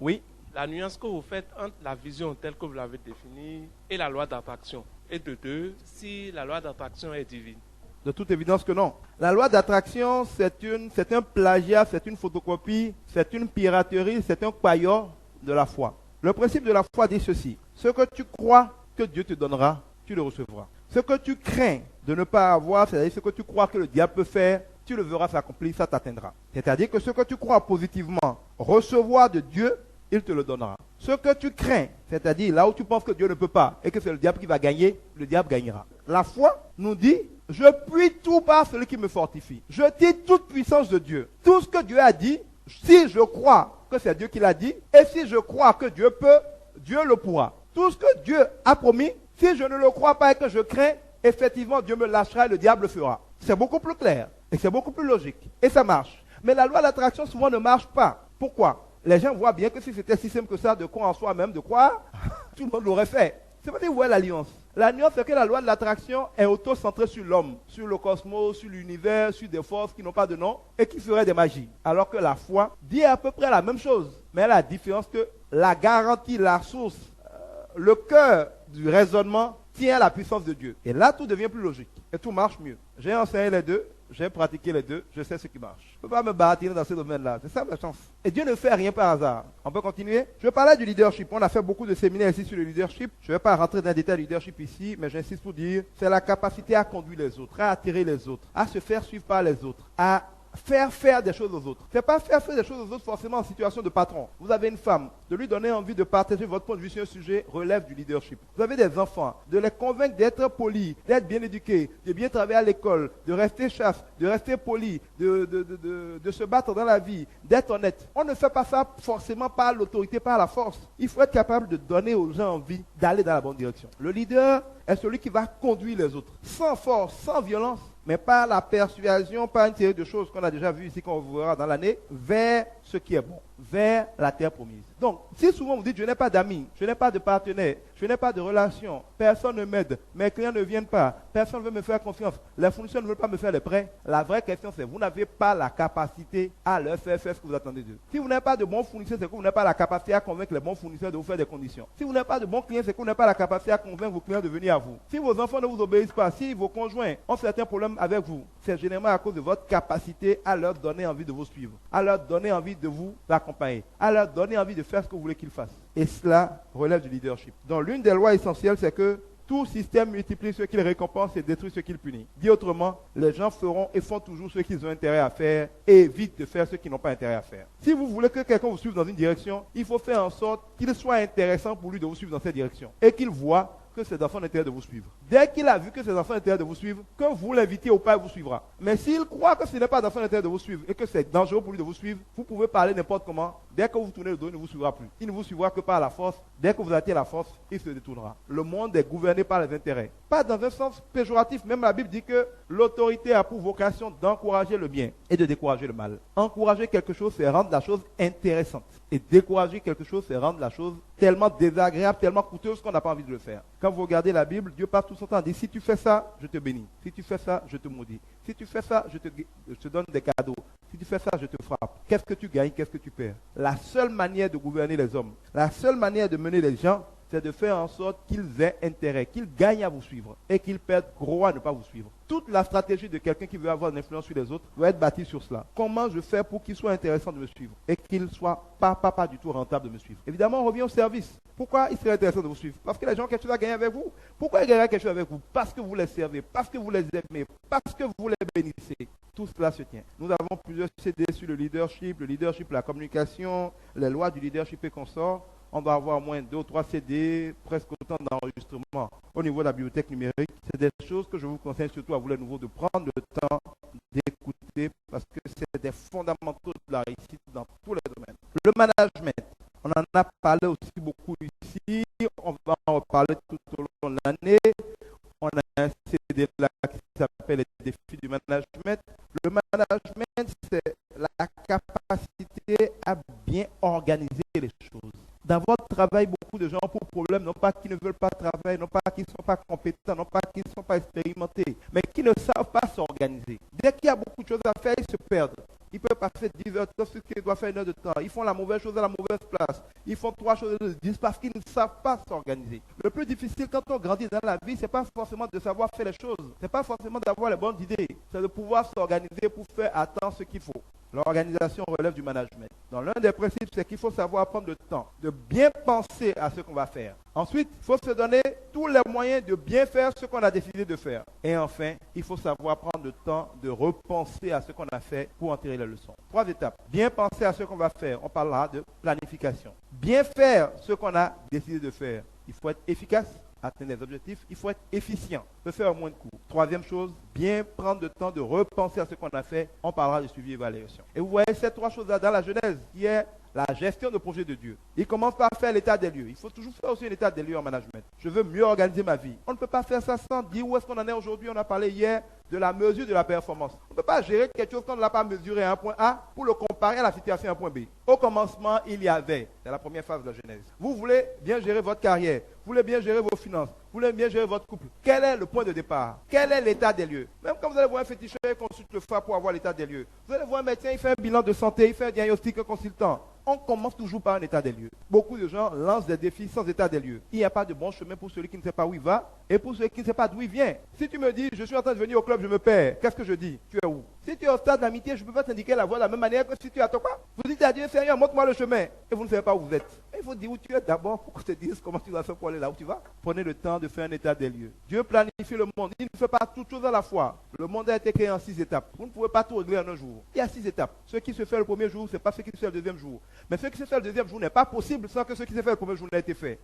Oui. La nuance que vous faites entre la vision telle que vous l'avez définie et la loi d'attraction. Et de deux, si la loi d'attraction est divine. De toute évidence que non. La loi d'attraction, c'est un plagiat, c'est une photocopie, c'est une piraterie, c'est un paillot de la foi. Le principe de la foi dit ceci. Ce que tu crois que Dieu te donnera, tu le recevras. Ce que tu crains de ne pas avoir, c'est-à-dire ce que tu crois que le diable peut faire, tu le verras s'accomplir, ça t'atteindra. C'est-à-dire que ce que tu crois positivement recevoir de Dieu, il te le donnera. Ce que tu crains, c'est-à-dire là où tu penses que Dieu ne peut pas et que c'est le diable qui va gagner, le diable gagnera. La foi nous dit, je puis tout par celui qui me fortifie. Je tire toute puissance de Dieu. Tout ce que Dieu a dit, si je crois que c'est Dieu qui l'a dit, et si je crois que Dieu peut, Dieu le pourra. Tout ce que Dieu a promis, si je ne le crois pas et que je crains, effectivement Dieu me lâchera et le diable le fera. C'est beaucoup plus clair et c'est beaucoup plus logique. Et ça marche. Mais la loi d'attraction souvent ne marche pas. Pourquoi? Les gens voient bien que si c'était si simple que ça de croire en soi-même, de croire, tout le monde l'aurait fait. C'est pas dire où est la nuance. La nuance, c'est que la loi de l'attraction est auto-centrée sur l'homme, sur le cosmos, sur l'univers, sur des forces qui n'ont pas de nom et qui feraient des magies. Alors que la foi dit à peu près la même chose. Mais la différence que la garantie, la source, le cœur du raisonnement tient à la puissance de Dieu. Et là, tout devient plus logique et tout marche mieux. J'ai enseigné les deux. J'ai pratiqué les deux, je sais ce qui marche. Je ne peux pas me bâtir dans ce domaine-là. C'est ça la chance. Et Dieu ne fait rien par hasard. On peut continuer? Je parlais du leadership. On a fait beaucoup de séminaires ici sur le leadership. Je ne vais pas rentrer dans les détails du leadership ici, mais j'insiste pour dire, c'est la capacité à conduire les autres, à attirer les autres, à se faire suivre par les autres, à faire des choses aux autres. Ce n'est pas faire des choses aux autres forcément en situation de patron. Vous avez une femme, de lui donner envie de partager votre point de vue sur un sujet relève du leadership. Vous avez des enfants, de les convaincre d'être polis, d'être bien éduqués, de bien travailler à l'école, de rester chaste, de rester poli, de se battre dans la vie, d'être honnête. On ne fait pas ça forcément par l'autorité, par la force. Il faut être capable de donner aux gens envie d'aller dans la bonne direction. Le leader est celui qui va conduire les autres, sans force, sans violence, mais par la persuasion, par une série de choses qu'on a déjà vues ici, qu'on verra dans l'année, vers ce qui est bon, vers la terre promise. Donc, si souvent vous dites, je n'ai pas d'amis, je n'ai pas de partenaire, je n'ai pas de relation, personne ne m'aide, mes clients ne viennent pas, personne ne veut me faire confiance, les fournisseurs ne veulent pas me faire des prêts, la vraie question c'est, vous n'avez pas la capacité à leur faire ce que vous attendez d'eux. Si vous n'avez pas de bons fournisseurs, c'est que vous n'avez pas la capacité à convaincre les bons fournisseurs de vous faire des conditions. Si vous n'avez pas de bons clients, c'est que vous n'avez pas la capacité à convaincre vos clients de venir à vous. Si vos enfants ne vous obéissent pas, si vos conjoints ont certains problèmes avec vous, c'est généralement à cause de votre capacité à leur donner envie de vous suivre, à leur donner envie de vous accompagner, à leur donner envie de faire ce que vous voulez qu'ils fassent. Et cela relève du leadership. Donc l'une des lois essentielles, c'est que tout système multiplie ce qu'il récompense et détruit ce qu'il punit. Dit autrement, les gens feront et font toujours ce qu'ils ont intérêt à faire et évitent de faire ce qu'ils n'ont pas intérêt à faire. Si vous voulez que quelqu'un vous suive dans une direction, il faut faire en sorte qu'il soit intéressant pour lui de vous suivre dans cette direction et qu'il voit que ses enfants ont intérêt de vous suivre. Dès qu'il a vu que ses enfants ont intérêt de vous suivre, que vous l'invitez ou pas, il vous suivra. Mais s'il croit que ce n'est pas d'enfant intérêt de vous suivre et que c'est dangereux pour lui de vous suivre, vous pouvez parler n'importe comment. Dès que vous tournez le dos, il ne vous suivra plus. Il ne vous suivra que par la force. Dès que vous atteignez la force, il se détournera. Le monde est gouverné par les intérêts. Pas dans un sens péjoratif. Même la Bible dit que l'autorité a pour vocation d'encourager le bien et de décourager le mal. Encourager quelque chose, c'est rendre la chose intéressante. Et décourager quelque chose, c'est rendre la chose tellement désagréable, tellement coûteuse qu'on n'a pas envie de le faire. Quand vous regardez la Bible, Dieu passe tout son temps à dire, si tu fais ça, je te bénis. Si tu fais ça, je te maudis. Si tu fais ça, je te donne des cadeaux. Si tu fais ça, je te frappe. Qu'est-ce que tu gagnes, qu'est-ce que tu perds? La seule manière de gouverner les hommes, la seule manière de mener les gens, c'est de faire en sorte qu'ils aient intérêt, qu'ils gagnent à vous suivre et qu'ils perdent gros à ne pas vous suivre. Toute la stratégie de quelqu'un qui veut avoir une influence sur les autres doit être bâtie sur cela. Comment je fais pour qu'il soit intéressant de me suivre et qu'il ne soit pas du tout rentable de me suivre? Évidemment, on revient au service. Pourquoi il serait intéressant de vous suivre? Parce que les gens ont quelque chose à gagner avec vous. Pourquoi ils gagneraient quelque chose avec vous? Parce que vous les servez, parce que vous les aimez, parce que vous les bénissez. Tout cela se tient. Nous avons plusieurs CD sur le leadership, la communication, les lois du leadership et consorts. On doit avoir au moins 2 ou 3 CD, presque autant d'enregistrements au niveau de la bibliothèque numérique. C'est des choses que je vous conseille surtout à vous les nouveaux de prendre le temps d'écouter parce que c'est des fondamentaux de la réussite dans tous les domaines. Le management, on en a parlé aussi beaucoup ici, on va en reparler tout au long de l'année. On a un CD là qui s'appelle les défis du management. Le management, c'est la capacité à bien organiser les choses. Dans votre travail, beaucoup de gens ont pour problème, non pas qu'ils ne veulent pas travailler, non pas qu'ils ne sont pas compétents, non pas qu'ils ne sont pas expérimentés, mais qui ne savent pas s'organiser. Dès qu'il y a beaucoup de choses à faire, ils se perdent. Ils peuvent passer 10 heures de temps sur ce qu'ils doivent faire 1 heure de temps. Ils font la mauvaise chose à la mauvaise place. Ils font 3 choses de 10 parce qu'ils ne savent pas s'organiser. Le plus difficile quand on grandit dans la vie, ce n'est pas forcément de savoir faire les choses. Ce n'est pas forcément d'avoir les bonnes idées. C'est de pouvoir s'organiser pour faire à temps ce qu'il faut. L'organisation relève du management. Dans l'un des principes, c'est qu'il faut savoir prendre le temps de bien penser à ce qu'on va faire. Ensuite, il faut se donner tous les moyens de bien faire ce qu'on a décidé de faire. Et enfin, il faut savoir prendre le temps de repenser à ce qu'on a fait pour en tirer les leçons. 3 étapes. Bien penser à ce qu'on va faire. On parlera de planification. Bien faire ce qu'on a décidé de faire. Il faut être efficace, atteindre les objectifs. Il faut être efficient, le faire au moins de coups. 3e chose, bien prendre le temps de repenser à ce qu'on a fait. On parlera de suivi et évaluation. Et vous voyez ces 3 choses-là dans la Genèse, qui est la gestion de projet de Dieu. Il commence par faire l'état des lieux. Il faut toujours faire aussi un état des lieux en management. Je veux mieux organiser ma vie. On ne peut pas faire ça sans dire où est-ce qu'on en est aujourd'hui. On a parlé hier de la mesure de la performance. On ne peut pas gérer quelque chose qu'on ne l'a pas mesuré à un point A pour le comparer à la situation à un point B. Au commencement, il y avait. C'est la première phase de la Genèse. Vous voulez bien gérer votre carrière. Vous voulez bien gérer vos finances. Vous voulez bien gérer votre couple. Quel est le point de départ? Quel est l'état des lieux? Même quand vous allez voir un féticheur, il consulte le FA pour avoir l'état des lieux. Vous allez voir un médecin, il fait un bilan de santé, il fait un diagnostic, un consultant. On commence toujours par un état des lieux. Beaucoup de gens lancent des défis sans état des lieux. Il n'y a pas de bon chemin pour celui qui ne sait pas où il va et pour celui qui ne sait pas d'où il vient. Si tu me dis, je suis en train de venir au club, je me perds, qu'est-ce que je dis? Tu es où? Si tu es au stade d'amitié, je ne peux pas t'indiquer la voie de la même manière que si tu es à toi. Vous dites à Dieu, Seigneur, montre-moi le chemin. Et vous ne savez pas où vous êtes. Et il faut dire où tu es d'abord pour qu'on te dise comment tu vas faire pour aller là où tu vas. Prenez le temps de faire un état des lieux. Dieu planifie le monde. Il ne fait pas toutes choses à la fois. Le monde a été créé en 6 étapes. Vous ne pouvez pas tout régler en un jour. Il y a 6 étapes. Ce qui se fait le premier jour, ce n'est pas ce qui se fait le deuxième jour. Mais ce qui se fait le deuxième jour n'est pas possible sans que ce qui se fait le premier jour n'ait été fait.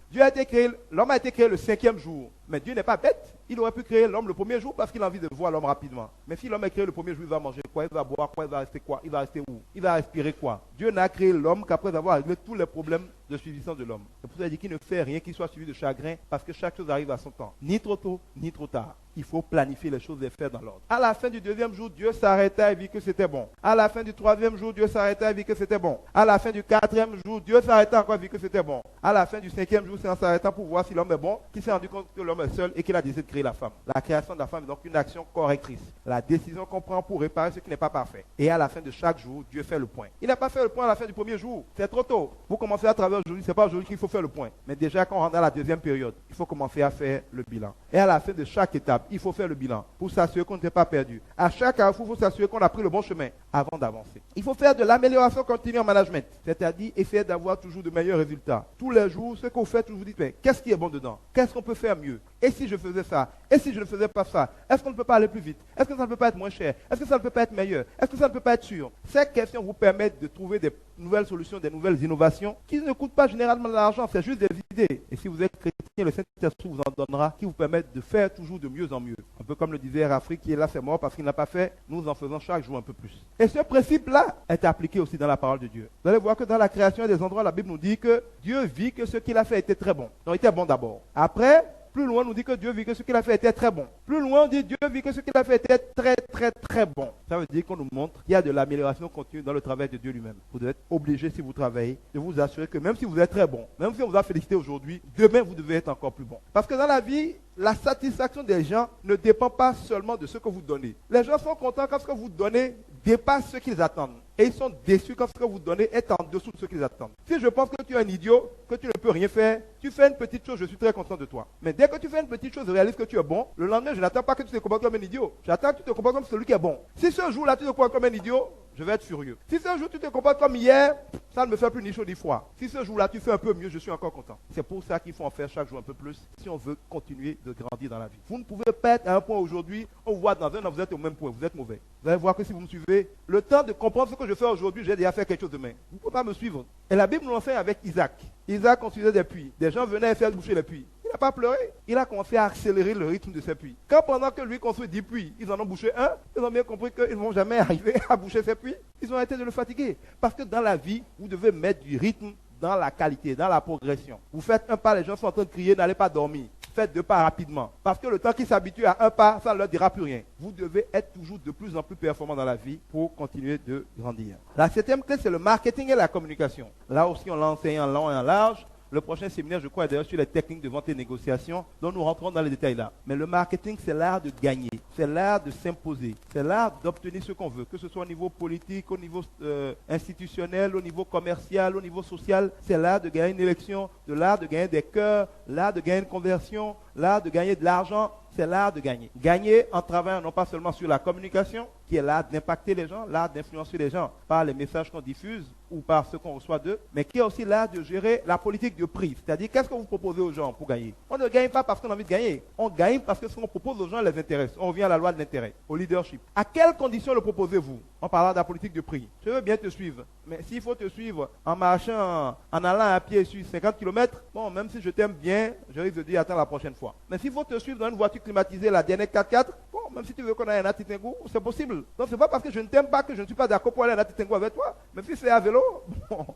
L'homme a été créé le 5e jour. Mais Dieu n'est pas bête. Il aurait pu créer l'homme le premier jour parce qu'il a envie de voir l'homme rapidement. Mais si l'homme est créé le premier jour, il va manger quoi? Il va boire quoi? Il va rester quoi? Il va rester où? Il va respirer quoi? Dieu n'a créé l'homme qu'après avoir réglé tous les problèmes de suivissance de l'homme. C'est pour ça qu'il dit qu'il ne fait rien qui soit suivi de chagrin parce que chaque chose arrive à son temps. Ni trop tôt, ni trop tard. Il faut planifier les choses et faire dans l'ordre. À la fin du 2e jour, Dieu s'arrêta et vit que c'était bon. À la fin du 3e jour, Dieu s'arrêta et vit que c'était bon. À la fin du 4e jour, Dieu s'arrêta encore et vit que c'était bon. À la fin du 5e jour, c'est en s'arrêtant pour voir si l'homme est bon, qu'il s'est rendu compte que l'homme est seul et qu'il a décidé de créer la femme. La création de la femme est donc une action correctrice. La décision qu'on prend pour réparer ce qui n'est pas parfait. Et à la fin de chaque jour, Dieu fait le point. Il n'a pas fait le point à la fin du premier jour. C'est trop tôt. Vous commencez à travailler aujourd'hui, ce n'est pas aujourd'hui qu'il faut faire le point. Mais déjà, quand on rentre dans la 2e période, il faut commencer à faire le bilan. Et à la fin de chaque étape, il faut faire le bilan pour s'assurer qu'on ne s'est pas perdu. À chaque carrefour, il faut s'assurer qu'on a pris le bon chemin avant d'avancer. Il faut faire de l'amélioration continue en management, c'est-à-dire essayer d'avoir toujours de meilleurs résultats. Tous les jours, ce que vous faites, vous vous dites, mais qu'est-ce qui est bon dedans? Qu'est-ce qu'on peut faire mieux? Et si je faisais ça? Et si je ne faisais pas ça? Est-ce qu'on ne peut pas aller plus vite? Est-ce que ça ne peut pas être moins cher? Est-ce que ça ne peut pas être meilleur? Est-ce que ça ne peut pas être sûr? Ces questions vous permettent de trouver des nouvelles solutions, des nouvelles innovations qui ne coûtent pas généralement de l'argent, c'est juste des idées. Et si vous êtes chrétien, le Saint-Esprit vous en donnera qui vous permettent de faire toujours de mieux en mieux. Un peu comme le disait Rafri qui est là, c'est mort parce qu'il n'a pas fait, nous en faisons chaque jour un peu plus. Et ce principe-là est appliqué aussi dans la parole de Dieu. Vous allez voir que dans la création, il y a des endroits, la Bible nous dit que Dieu vit que ce qu'il a fait était très bon. Donc il était bon d'abord. Après, plus loin, on nous dit que Dieu vit que ce qu'il a fait était très bon. Plus loin, on dit Dieu vit que ce qu'il a fait était très, très, très bon. Ça veut dire qu'on nous montre qu'il y a de l'amélioration continue dans le travail de Dieu lui-même. Vous êtes obligé, si vous travaillez, de vous assurer que même si vous êtes très bon, même si on vous a félicité aujourd'hui, demain, vous devez être encore plus bon. Parce que dans la vie, la satisfaction des gens ne dépend pas seulement de ce que vous donnez. Les gens sont contents quand ce que vous donnez dépasse ce qu'ils attendent. Et ils sont déçus quand ce que vous donnez est en dessous de ce qu'ils attendent. Si je pense que tu es un idiot, que tu ne peux rien faire, tu fais une petite chose, je suis très content de toi. Mais dès que tu fais une petite chose et réalises que tu es bon, le lendemain, je n'attends pas que tu te comportes comme un idiot. J'attends que tu te comportes comme celui qui est bon. Si ce jour-là, tu te comportes comme un idiot, je vais être furieux. Si ce jour, tu te comportes comme hier, ça ne me fait plus ni chaud ni froid. Si ce jour-là, tu fais un peu mieux, je suis encore content. C'est pour ça qu'il faut en faire chaque jour un peu plus si on veut continuer de grandir dans la vie. Vous ne pouvez pas être à un point aujourd'hui, on voit dans un an, vous êtes au même point, vous êtes mauvais. Vous allez voir que si vous me suivez, le temps de comprendre ce que je fais aujourd'hui, j'ai déjà fait quelque chose demain. Vous ne pouvez pas me suivre. Et la Bible nous l'enseigne avec Isaac. Isaac construisait des puits. Des gens venaient faire boucher les puits. Il n'a pas pleuré. Il a commencé à accélérer le rythme de ses puits. Quand pendant que lui construit 10 puits, ils en ont bouché un, ils ont bien compris qu'ils ne vont jamais arriver à boucher ces puits. Ils ont arrêté de le fatiguer. Parce que dans la vie, vous devez mettre du rythme dans la qualité, dans la progression. Vous faites un pas, les gens sont en train de crier, n'allez pas dormir. Faites 2 pas rapidement. Parce que le temps qu'ils s'habituent à un pas, ça ne leur dira plus rien. Vous devez être toujours de plus en plus performant dans la vie pour continuer de grandir. La 7e clé, c'est le marketing et la communication. Là aussi, on l'a enseigné en long et en large. Le prochain séminaire, je crois, est d'ailleurs sur les techniques de vente et négociation, dont nous rentrons dans les détails là. Mais le marketing, c'est l'art de gagner, c'est l'art de s'imposer, c'est l'art d'obtenir ce qu'on veut, que ce soit au niveau politique, au niveau institutionnel, au niveau commercial, au niveau social. C'est l'art de gagner une élection, de l'art de gagner des cœurs, l'art de gagner une conversion, l'art de gagner de l'argent. C'est l'art de gagner. Gagner en travaillant non pas seulement sur la communication, qui est l'art d'impacter les gens, l'art d'influencer les gens par les messages qu'on diffuse ou par ce qu'on reçoit d'eux, mais qui est aussi l'art de gérer la politique de prix. C'est-à-dire, qu'est-ce que vous proposez aux gens pour gagner? On ne gagne pas parce qu'on a envie de gagner. On gagne parce que ce qu'on propose aux gens les intéresse. On revient à la loi de l'intérêt, au leadership. À quelles conditions le proposez-vous? En parlant de la politique de prix. Je veux bien te suivre, mais s'il faut te suivre en marchant, en allant à pied sur 50 km, bon, même si je t'aime bien, je risque de dire attends la prochaine fois. Mais s'il faut te suivre dans une voiture climatisée, la dernière 4x4, bon, même si tu veux qu'on aille à Natitengo, c'est possible. Donc c'est pas parce que je ne t'aime pas que je ne suis pas d'accord pour aller à Natitengo avec toi. Mais si c'est à vélo, bon,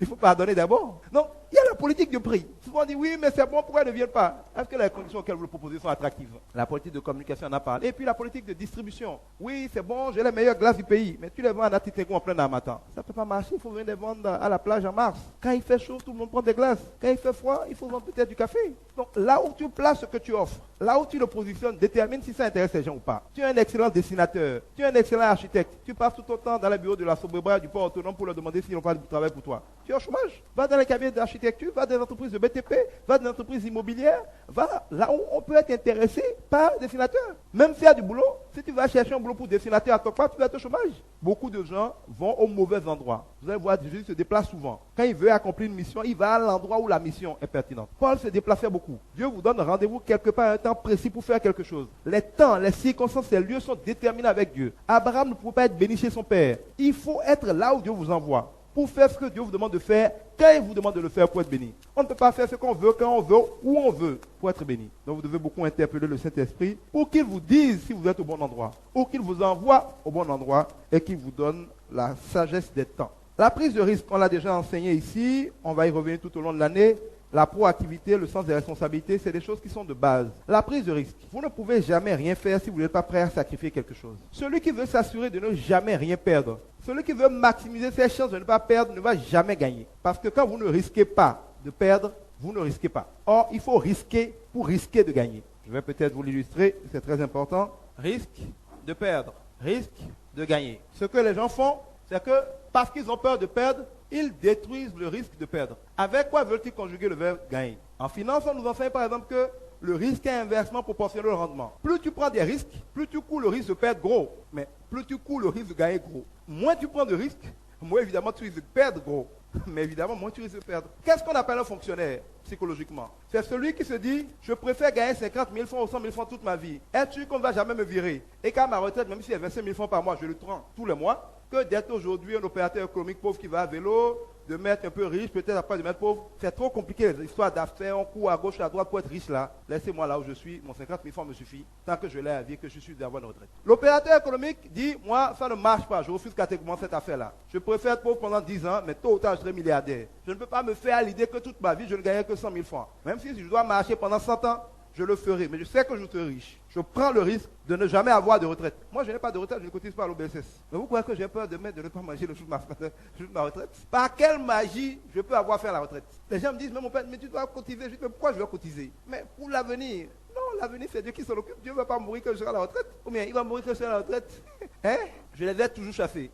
il faut pardonner d'abord. Donc, il y a la politique de prix. Souvent on dit oui, mais c'est bon, pourquoi ils ne viennent pas? Est-ce que les conditions auxquelles vous le proposez sont attractives? La politique de communication en a parlé. Et puis la politique de distribution. Oui, c'est bon, j'ai les meilleures glaces du pays, mais tu les vends à Natitengo en plein harmattan. Ça ne peut pas marcher, il faut venir les vendre à la plage en mars. Quand il fait chaud, tout le monde prend des glaces. Quand il fait froid, il faut vendre peut-être du café. Donc là où tu places ce que tu offres, là où tu le positionnes, détermine si ça intéresse les gens ou pas. Tu es un excellent dessinateur, tu es un excellent architecte, tu passes tout ton temps dans les bureaux de la Sobreba du port autonome pour leur demander s'ils n'ont pas de travail pour toi. Tu es au chômage. Va dans les cabinets d'architecture, va dans les entreprises de BTP, va dans les entreprises immobilières, va là où on peut être intéressé par dessinateur. Même s'il y a du boulot, si tu vas chercher un boulot pour dessinateur à Tokpa, tu vas être au chômage. Beaucoup de gens vont au mauvais endroit. Vous allez voir, Jésus se déplace souvent. Quand il veut accomplir une mission, il va à l'endroit où la mission est pertinente. Paul se déplaçait beaucoup. Dieu vous donne rendez-vous quelque part à un temps précis pour faire quelque chose. Les temps, les circonstances, les lieux sont déterminés avec Dieu. Abraham ne pouvait pas être béni chez son père. Il faut être là où Dieu vous envoie pour faire ce que Dieu vous demande de faire, quand il vous demande de le faire pour être béni. On ne peut pas faire ce qu'on veut, quand on veut, où on veut, pour être béni. Donc vous devez beaucoup interpeller le Saint-Esprit pour qu'il vous dise si vous êtes au bon endroit, ou qu'il vous envoie au bon endroit et qu'il vous donne la sagesse des temps. La prise de risque, on l'a déjà enseigné ici, on va y revenir tout au long de l'année. La proactivité, le sens des responsabilités, c'est des choses qui sont de base. La prise de risque. Vous ne pouvez jamais rien faire si vous n'êtes pas prêt à sacrifier quelque chose. Celui qui veut s'assurer de ne jamais rien perdre, celui qui veut maximiser ses chances de ne pas perdre, ne va jamais gagner. Parce que quand vous ne risquez pas de perdre, vous ne risquez pas. Or, il faut risquer pour risquer de gagner. Je vais peut-être vous l'illustrer, c'est très important. Risque de perdre, risque de gagner. Ce que les gens font, c'est que parce qu'ils ont peur de perdre, ils détruisent le risque de perdre. Avec quoi veulent-ils conjuguer le verbe gagner? En finance, on nous enseigne par exemple que le risque est inversement proportionnel au rendement. Plus tu prends des risques, plus tu cours le risque de perdre gros. Mais plus tu cours le risque de gagner gros. Moins tu prends de risques, moins évidemment tu risques de perdre gros. Mais évidemment, moins tu risques de perdre. Qu'est-ce qu'on appelle un fonctionnaire psychologiquement? C'est celui qui se dit, je préfère gagner 50 000 francs ou 100 000 francs toute ma vie. Être sûr qu'on ne va jamais me virer. Et qu'à ma retraite, même si il y a 25 000 francs par mois, je le prends tous les mois. Que d'être aujourd'hui un opérateur économique pauvre qui va à vélo, de mettre un peu riche, peut-être après de mettre pauvre. C'est trop compliqué les histoires d'affaires, on court à gauche, à droite pour être riche là. Laissez-moi là où je suis, mon 50 000 francs me suffit, tant que je l'ai à vie, que je suis d'avoir une retraite. L'opérateur économique dit, moi, ça ne marche pas, je refuse catégoriquement cette affaire-là. Je préfère être pauvre pendant 10 ans, mais tôt ou tard, je serai milliardaire. Je ne peux pas me faire à l'idée que toute ma vie, je ne gagnais que 100 000 francs. Même si je dois marcher pendant 100 ans, je le ferai, mais je sais que je serai riche. Je prends le risque de ne jamais avoir de retraite. Moi, je n'ai pas de retraite, je ne cotise pas à l'OBSS. Mais vous croyez que j'ai peur demain de ne pas manger le jour de ma retraite? Par quelle magie je peux avoir fait la retraite? Les gens me disent, mais mon père, mais tu dois cotiser. Je dis, mais pourquoi je dois cotiser? Mais pour l'avenir. Non, l'avenir, c'est Dieu qui s'en occupe. Dieu ne va pas mourir quand je serai à la retraite. Ou bien, il va mourir quand je serai à la retraite. Hein? Je les ai toujours chassés.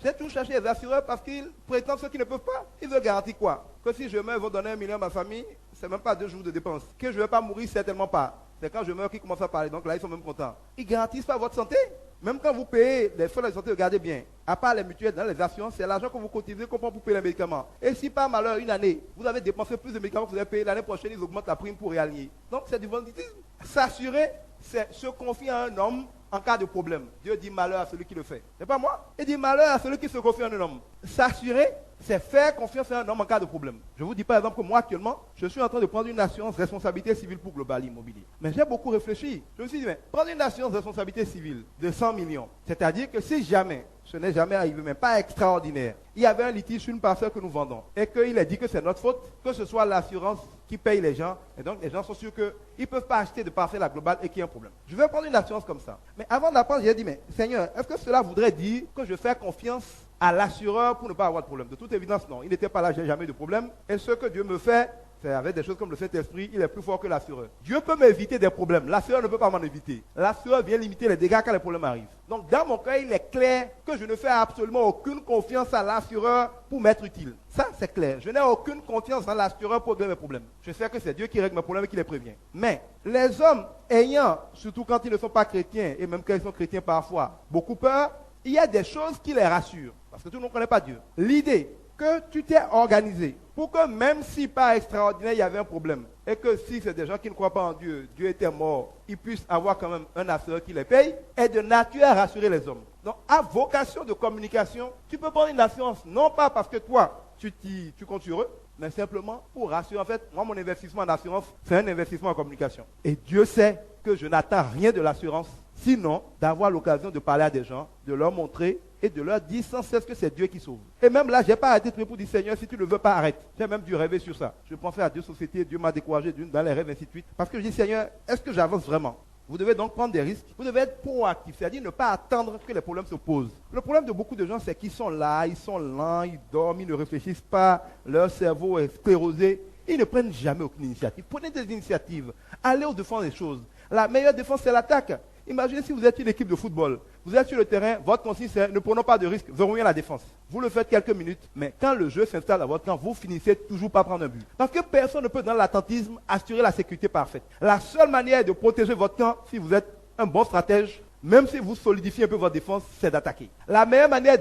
J'ai toujours cherché les assureurs parce qu'ils prétendent ceux qui ne peuvent pas. Ils veulent garantir quoi? Que si je meurs, ils vont donner 1 million à ma famille, c'est même pas 2 jours de dépenses. Que je ne vais pas mourir, certainement pas. C'est quand je meurs qu'ils commencent à parler. Donc là, ils sont même contents. Ils ne garantissent pas votre santé. Même quand vous payez les frais de santé, regardez bien. À part les mutuelles, dans les assurances, c'est l'argent que vous cotisez qu'on prend pour payer les médicaments. Et si par malheur, une année, vous avez dépensé plus de médicaments que vous avez payé, l'année prochaine, ils augmentent la prime pour réaligner. Donc c'est du banditisme. S'assurer, c'est se confier à un homme en cas de problème. Dieu dit malheur à celui qui le fait. C'est pas moi. Il dit malheur à celui qui se confie en un homme. S'assurer, c'est faire confiance à un homme en cas de problème. Je vous dis par exemple que moi actuellement, je suis en train de prendre une assurance responsabilité civile pour Global Immobilier. Mais j'ai beaucoup réfléchi. Je me suis dit, mais prendre une assurance responsabilité civile de 100 millions, c'est-à-dire que si jamais, ce n'est jamais arrivé, mais pas extraordinaire, il y avait un litige sur une parcelle que nous vendons et qu'il a dit que c'est notre faute, que ce soit l'assurance qui paye les gens, et donc les gens sont sûrs qu'ils ne peuvent pas acheter de parcelle à Global et qu'il y a un problème. Je vais prendre une assurance comme ça. Mais avant d'apprendre, j'ai dit, mais Seigneur, est-ce que cela voudrait dire que je fais confiance à l'assureur pour ne pas avoir de problème. De toute évidence, non. Il n'était pas là, j'ai jamais eu de problème. Et ce que Dieu me fait, c'est avec des choses comme le Saint-Esprit, il est plus fort que l'assureur. Dieu peut m'éviter des problèmes. L'assureur ne peut pas m'en éviter. L'assureur vient limiter les dégâts quand les problèmes arrivent. Donc, dans mon cas, il est clair que je ne fais absolument aucune confiance à l'assureur pour m'être utile. Ça, c'est clair. Je n'ai aucune confiance dans l'assureur pour régler mes problèmes. Je sais que c'est Dieu qui règle mes problèmes et qui les prévient. Mais les hommes ayant, surtout quand ils ne sont pas chrétiens, et même quand ils sont chrétiens parfois, beaucoup peur, il y a des choses qui les rassurent. Parce que tout le monde ne connaît pas Dieu. L'idée que tu t'es organisé pour que même si par extraordinaire il y avait un problème et que si c'est des gens qui ne croient pas en Dieu, Dieu était mort, ils puissent avoir quand même un assureur qui les paye, est de nature à rassurer les hommes. Donc à vocation de communication, tu peux prendre une assurance, non pas parce que toi tu comptes sur eux, mais simplement pour rassurer. En fait, moi mon investissement en assurance, c'est un investissement en communication. Et Dieu sait que je n'attends rien de l'assurance, sinon d'avoir l'occasion de parler à des gens, de leur montrer et de leur dire sans cesse que c'est Dieu qui sauve. Et même là, je n'ai pas arrêté de prier pour dire Seigneur, si tu ne le veux pas, arrête. J'ai même dû rêver sur ça. Je pensais à deux sociétés, Dieu m'a découragé d'une dans les rêves, ainsi de suite. Parce que je dis Seigneur, est-ce que j'avance vraiment? Vous devez donc prendre des risques. Vous devez être proactif, c'est-à-dire ne pas attendre que les problèmes se posent. Le problème de beaucoup de gens, c'est qu'ils sont là, ils sont lents, ils dorment, ils ne réfléchissent pas, leur cerveau est sclérosé. Ils ne prennent jamais aucune initiative. Prenez des initiatives. Allez au-devant des choses. La meilleure défense, c'est l'attaque. Imaginez si vous êtes une équipe de football. Vous êtes sur le terrain, votre consigne c'est ne prenons pas de risques, verrouillez la défense. Vous le faites quelques minutes, mais quand le jeu s'installe à votre camp, vous finissez toujours par prendre un but. Parce que personne ne peut dans l'attentisme assurer la sécurité parfaite. La seule manière de protéger votre camp, si vous êtes un bon stratège, même si vous solidifiez un peu votre défense, c'est d'attaquer. La meilleure manière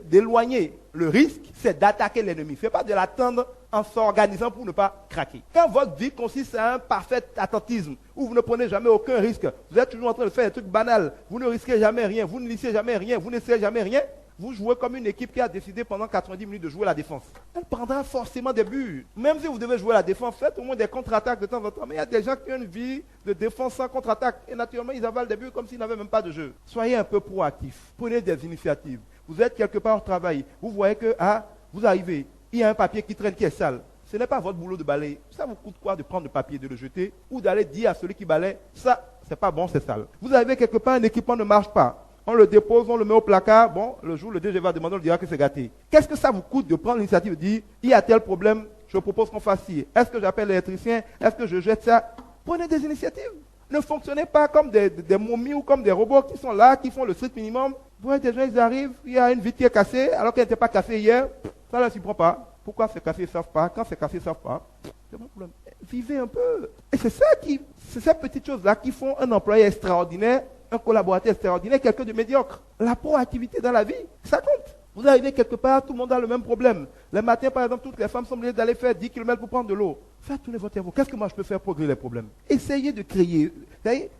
d'éloigner le risque, c'est d'attaquer l'ennemi. Ce n'est pas de l'attendre en s'organisant pour ne pas craquer. Quand votre vie consiste à un parfait attentisme, où vous ne prenez jamais aucun risque, vous êtes toujours en train de faire des trucs banals, vous ne risquez jamais rien, vous ne lissez jamais rien, vous n'essayez jamais rien, vous jouez comme une équipe qui a décidé pendant 90 minutes de jouer la défense. Elle prendra forcément des buts. Même si vous devez jouer la défense, faites au moins des contre-attaques de temps en temps. Mais il y a des gens qui ont une vie de défense sans contre-attaque. Et naturellement, ils avalent des buts comme s'ils n'avaient même pas de jeu. Soyez un peu proactifs. Prenez des initiatives. Vous êtes quelque part au travail. Vous voyez que, vous arrivez. Il y a un papier qui traîne qui est sale. Ce n'est pas votre boulot de balayer. Ça vous coûte quoi de prendre le papier, de le jeter ou d'aller dire à celui qui balaye, ça, c'est pas bon, c'est sale. Vous arrivez quelque part, un équipement ne marche pas. On le dépose, on le met au placard. Bon, le jour, le DG va demander, on dira que c'est gâté. Qu'est-ce que ça vous coûte de prendre l'initiative de dire, il y a tel problème, je propose qu'on fasse ci. Est-ce que j'appelle l'électricien? Est-ce que je jette ça? Prenez des initiatives. Ne fonctionnez pas comme des momies ou comme des robots qui sont là, qui font le strict minimum. Vous voyez, des gens, ils arrivent, il y a une vitre qui est cassée, alors qu'elle n'était pas cassée hier. Ça ne s'y prend pas. Pourquoi c'est cassé, ils ne savent pas. Quand c'est cassé, ils ne savent pas. C'est mon problème. Vivez un peu. Et c'est ces petites choses-là qui font un employé extraordinaire, un collaborateur extraordinaire, quelqu'un de médiocre. La proactivité dans la vie, ça compte. Vous arrivez quelque part, tout le monde a le même problème. Le matin, par exemple, toutes les femmes sont obligées d'aller faire 10 km pour prendre de l'eau. Faites tourner votre cerveau. Qu'est-ce que moi je peux faire pour régler les problèmes? Essayez de créer.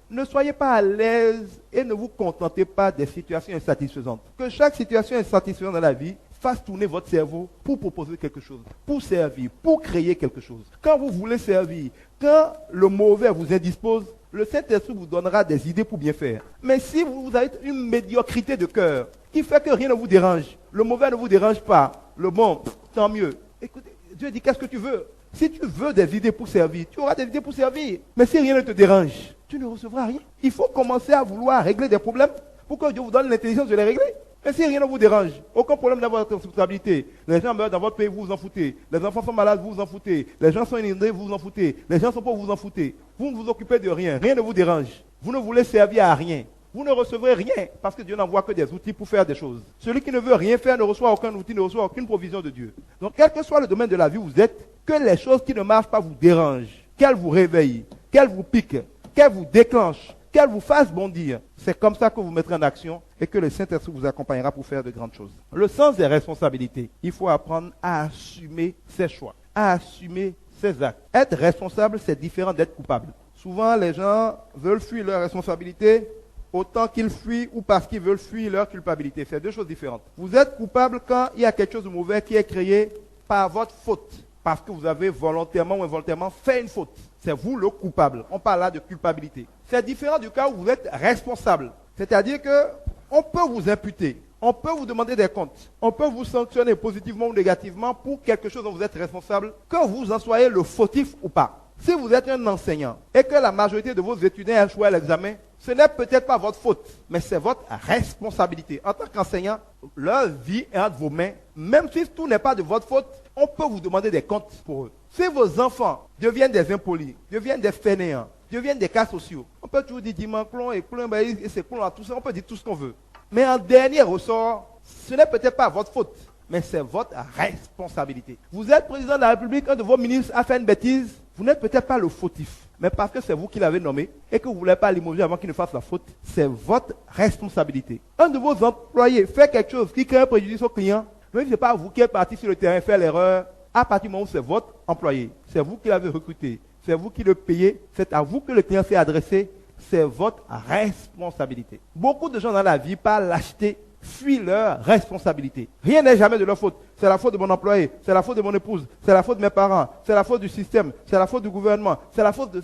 Ne soyez pas à l'aise et ne vous contentez pas des situations insatisfaisantes. Que chaque situation insatisfaisante dans la vie fasse tourner votre cerveau pour proposer quelque chose, pour servir, pour créer quelque chose. Quand vous voulez servir, quand le mauvais vous indispose, le Saint-Esprit vous donnera des idées pour bien faire. Mais si vous avez une médiocrité de cœur qui fait que rien ne vous dérange, le mauvais ne vous dérange pas, le bon, tant mieux. Écoutez, Dieu dit, qu'est-ce que tu veux? Si tu veux des idées pour servir, tu auras des idées pour servir. Mais si rien ne te dérange, tu ne recevras rien. Il faut commencer à vouloir régler des problèmes pour que Dieu vous donne l'intelligence de les régler. Mais si rien ne vous dérange, aucun problème dans votre responsabilité. Les gens meurent dans votre pays, vous vous en foutez. Les enfants sont malades, vous vous en foutez. Les gens sont inondés, vous vous en foutez. Les gens sont pauvres, vous vous en foutez. Vous ne vous occupez de rien. Rien ne vous dérange. Vous ne voulez servir à rien. Vous ne recevrez rien parce que Dieu n'envoie que des outils pour faire des choses. Celui qui ne veut rien faire ne reçoit aucun outil, ne reçoit aucune provision de Dieu. Donc, quel que soit le domaine de la vie où vous êtes, que les choses qui ne marchent pas vous dérangent, qu'elles vous réveillent, qu'elles vous piquent, qu'elles vous déclenchent, qu'elle vous fasse bondir. C'est comme ça que vous mettrez en action et que le Saint-Esprit vous accompagnera pour faire de grandes choses. Le sens des responsabilités. Il faut apprendre à assumer ses choix, à assumer ses actes. Être responsable, c'est différent d'être coupable. Souvent, les gens veulent fuir leurs responsabilités autant qu'ils fuient ou parce qu'ils veulent fuir leur culpabilité. C'est deux choses différentes. Vous êtes coupable quand il y a quelque chose de mauvais qui est créé par votre faute, parce que vous avez volontairement ou involontairement fait une faute. C'est vous le coupable. On parle là de culpabilité. C'est différent du cas où vous êtes responsable. C'est-à-dire qu'on peut vous imputer, on peut vous demander des comptes, on peut vous sanctionner positivement ou négativement pour quelque chose dont vous êtes responsable, que vous en soyez le fautif ou pas. Si vous êtes un enseignant et que la majorité de vos étudiants a échoué à l'examen, ce n'est peut-être pas votre faute, mais c'est votre responsabilité. En tant qu'enseignant, leur vie est entre vos mains. Même si tout n'est pas de votre faute, on peut vous demander des comptes pour eux. Si vos enfants deviennent des impolis, deviennent des fainéants, deviennent des cas sociaux, on peut toujours dire dimanche et plein, et c'est plein, tout ça, on peut dire tout ce qu'on veut. Mais en dernier ressort, ce n'est peut-être pas votre faute, mais c'est votre responsabilité. Vous êtes président de la République, un de vos ministres a fait une bêtise, vous n'êtes peut-être pas le fautif, mais parce que c'est vous qui l'avez nommé et que vous ne voulez pas limoger avant qu'il ne fasse la faute, c'est votre responsabilité. Un de vos employés fait quelque chose qui crée un préjudice au client, même si ce n'est pas vous qui êtes parti sur le terrain faire l'erreur, à partir du moment où c'est votre employé, c'est vous qui l'avez recruté, c'est vous qui le payez, c'est à vous que le client s'est adressé, c'est votre responsabilité. Beaucoup de gens dans la vie, par lâcheté, fuient leur responsabilité. Rien n'est jamais de leur faute. C'est la faute de mon employé, c'est la faute de mon épouse, c'est la faute de mes parents, c'est la faute du système, c'est la faute du gouvernement, c'est la faute de...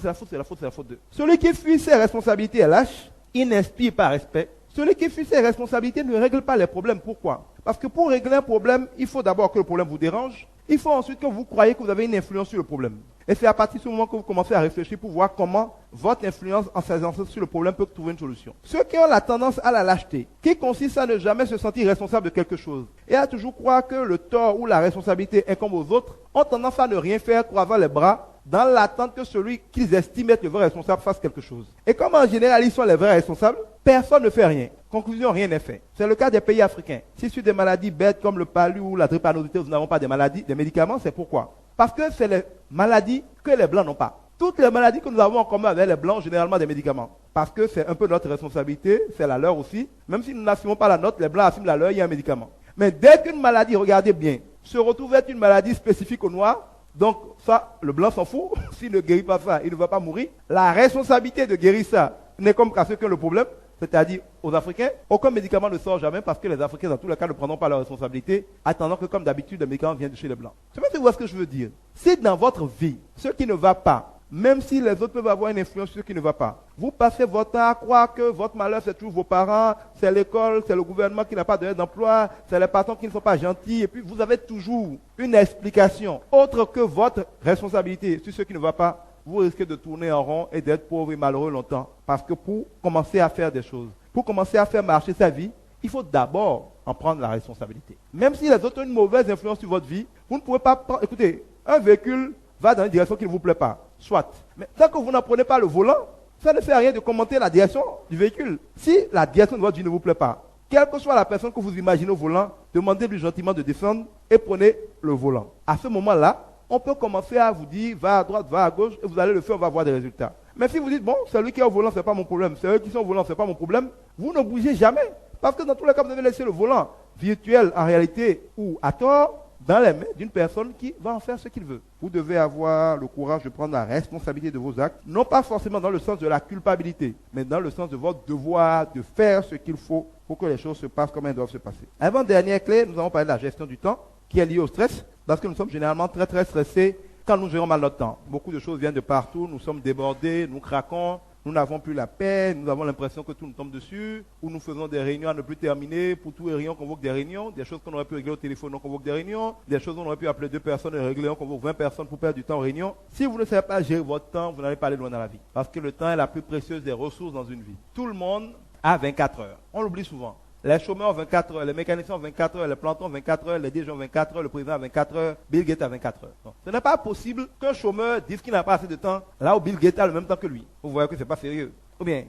Celui qui fuit ses responsabilités est lâche, il n'inspire pas respect. Celui qui fuit ses responsabilités ne règle pas les problèmes. Pourquoi? Parce que pour régler un problème, il faut d'abord que le problème vous dérange. Il faut ensuite que vous croyez que vous avez une influence sur le problème. Et c'est à partir de ce moment que vous commencez à réfléchir pour voir comment votre influence en s'exerçant sur le problème peut trouver une solution. Ceux qui ont la tendance à la lâcheté, qui consiste à ne jamais se sentir responsable de quelque chose, et à toujours croire que le tort ou la responsabilité incombe aux autres, ont tendance à ne rien faire, croisant les bras, dans l'attente que celui qu'ils estiment être le vrai responsable fasse quelque chose. Et comme en général ils sont les vrais responsables, personne ne fait rien. Conclusion, rien n'est fait. C'est le cas des pays africains. Si sur des maladies bêtes comme le palu ou la drépanocytose, nous n'avons pas des médicaments, c'est pourquoi? Parce que c'est les maladies que les Blancs n'ont pas. Toutes les maladies que nous avons en commun avec les Blancs, généralement des médicaments. Parce que c'est un peu notre responsabilité, c'est la leur aussi. Même si nous n'assumons pas la nôtre, les Blancs assument la leur, il y a un médicament. Mais dès qu'une maladie, regardez bien, se retrouve être une maladie spécifique aux Noirs, donc ça, le Blanc s'en fout. S'il ne guérit pas ça, il ne va pas mourir. La responsabilité de guérir ça n'est comme qu'à ceux qui ont le problème, c'est-à-dire aux Africains. Aucun médicament ne sort jamais parce que les Africains, dans tous les cas, ne prendront pas leur responsabilité, attendant que, comme d'habitude, le médicament vient de chez les Blancs. Je ne sais pas si vous voyez ce que je veux dire. Si dans votre vie, ce qui ne va pas, même si les autres peuvent avoir une influence sur ce qui ne va pas, vous passez votre temps à croire que votre malheur, c'est toujours vos parents, c'est l'école, c'est le gouvernement qui n'a pas donné d'emploi, c'est les patrons qui ne sont pas gentils, et puis vous avez toujours une explication autre que votre responsabilité sur ce qui ne va pas, vous risquez de tourner en rond et d'être pauvre et malheureux longtemps. Parce que pour commencer à faire des choses, pour commencer à faire marcher sa vie, il faut d'abord en prendre la responsabilité. Même si les autres ont une mauvaise influence sur votre vie, vous ne pouvez pas prendre... Écoutez, un véhicule va dans une direction qui ne vous plaît pas, soit. Mais tant que vous n'en prenez pas le volant, ça ne fait rien de commenter la direction du véhicule. Si la direction de votre vie ne vous plaît pas, quelle que soit la personne que vous imaginez au volant, demandez-lui gentiment de descendre et prenez le volant. À ce moment-là, on peut commencer à vous dire, va à droite, va à gauche, et vous allez le faire, on va voir des résultats. Mais si vous dites, bon, celui qui est au volant, ce n'est pas mon problème, c'est eux qui sont au volant, ce n'est pas mon problème, vous ne bougez jamais. Parce que dans tous les cas, vous devez laisser le volant virtuel, en réalité, ou à tort, dans les mains d'une personne qui va en faire ce qu'il veut. Vous devez avoir le courage de prendre la responsabilité de vos actes, non pas forcément dans le sens de la culpabilité, mais dans le sens de votre devoir de faire ce qu'il faut pour que les choses se passent comme elles doivent se passer. Avant-dernière clé, nous avons parlé de la gestion du temps, qui est liée au stress, parce que nous sommes généralement très très stressés quand nous gérons mal notre temps. Beaucoup de choses viennent de partout, nous sommes débordés, nous craquons, nous n'avons plus la paix, nous avons l'impression que tout nous tombe dessus, ou nous faisons des réunions à ne plus terminer, pour tout et rien on convoque des réunions, des choses qu'on aurait pu régler au téléphone, on convoque des réunions, des choses on aurait pu appeler 2 personnes et régler, on convoque 20 personnes pour perdre du temps en réunion. Si vous ne savez pas gérer votre temps, vous n'allez pas aller loin dans la vie. Parce que le temps est la plus précieuse des ressources dans une vie. Tout le monde a 24 heures. On l'oublie souvent. Les chômeurs ont 24 heures, les mécaniciens ont 24 heures, les plantons ont 24 heures, les DG ont 24 heures, le président a 24 heures, Bill Gates a 24 heures. Donc, ce n'est pas possible qu'un chômeur dise qu'il n'a pas assez de temps, là où Bill Gates a le même temps que lui. Vous voyez que ce n'est pas sérieux. Ou bien,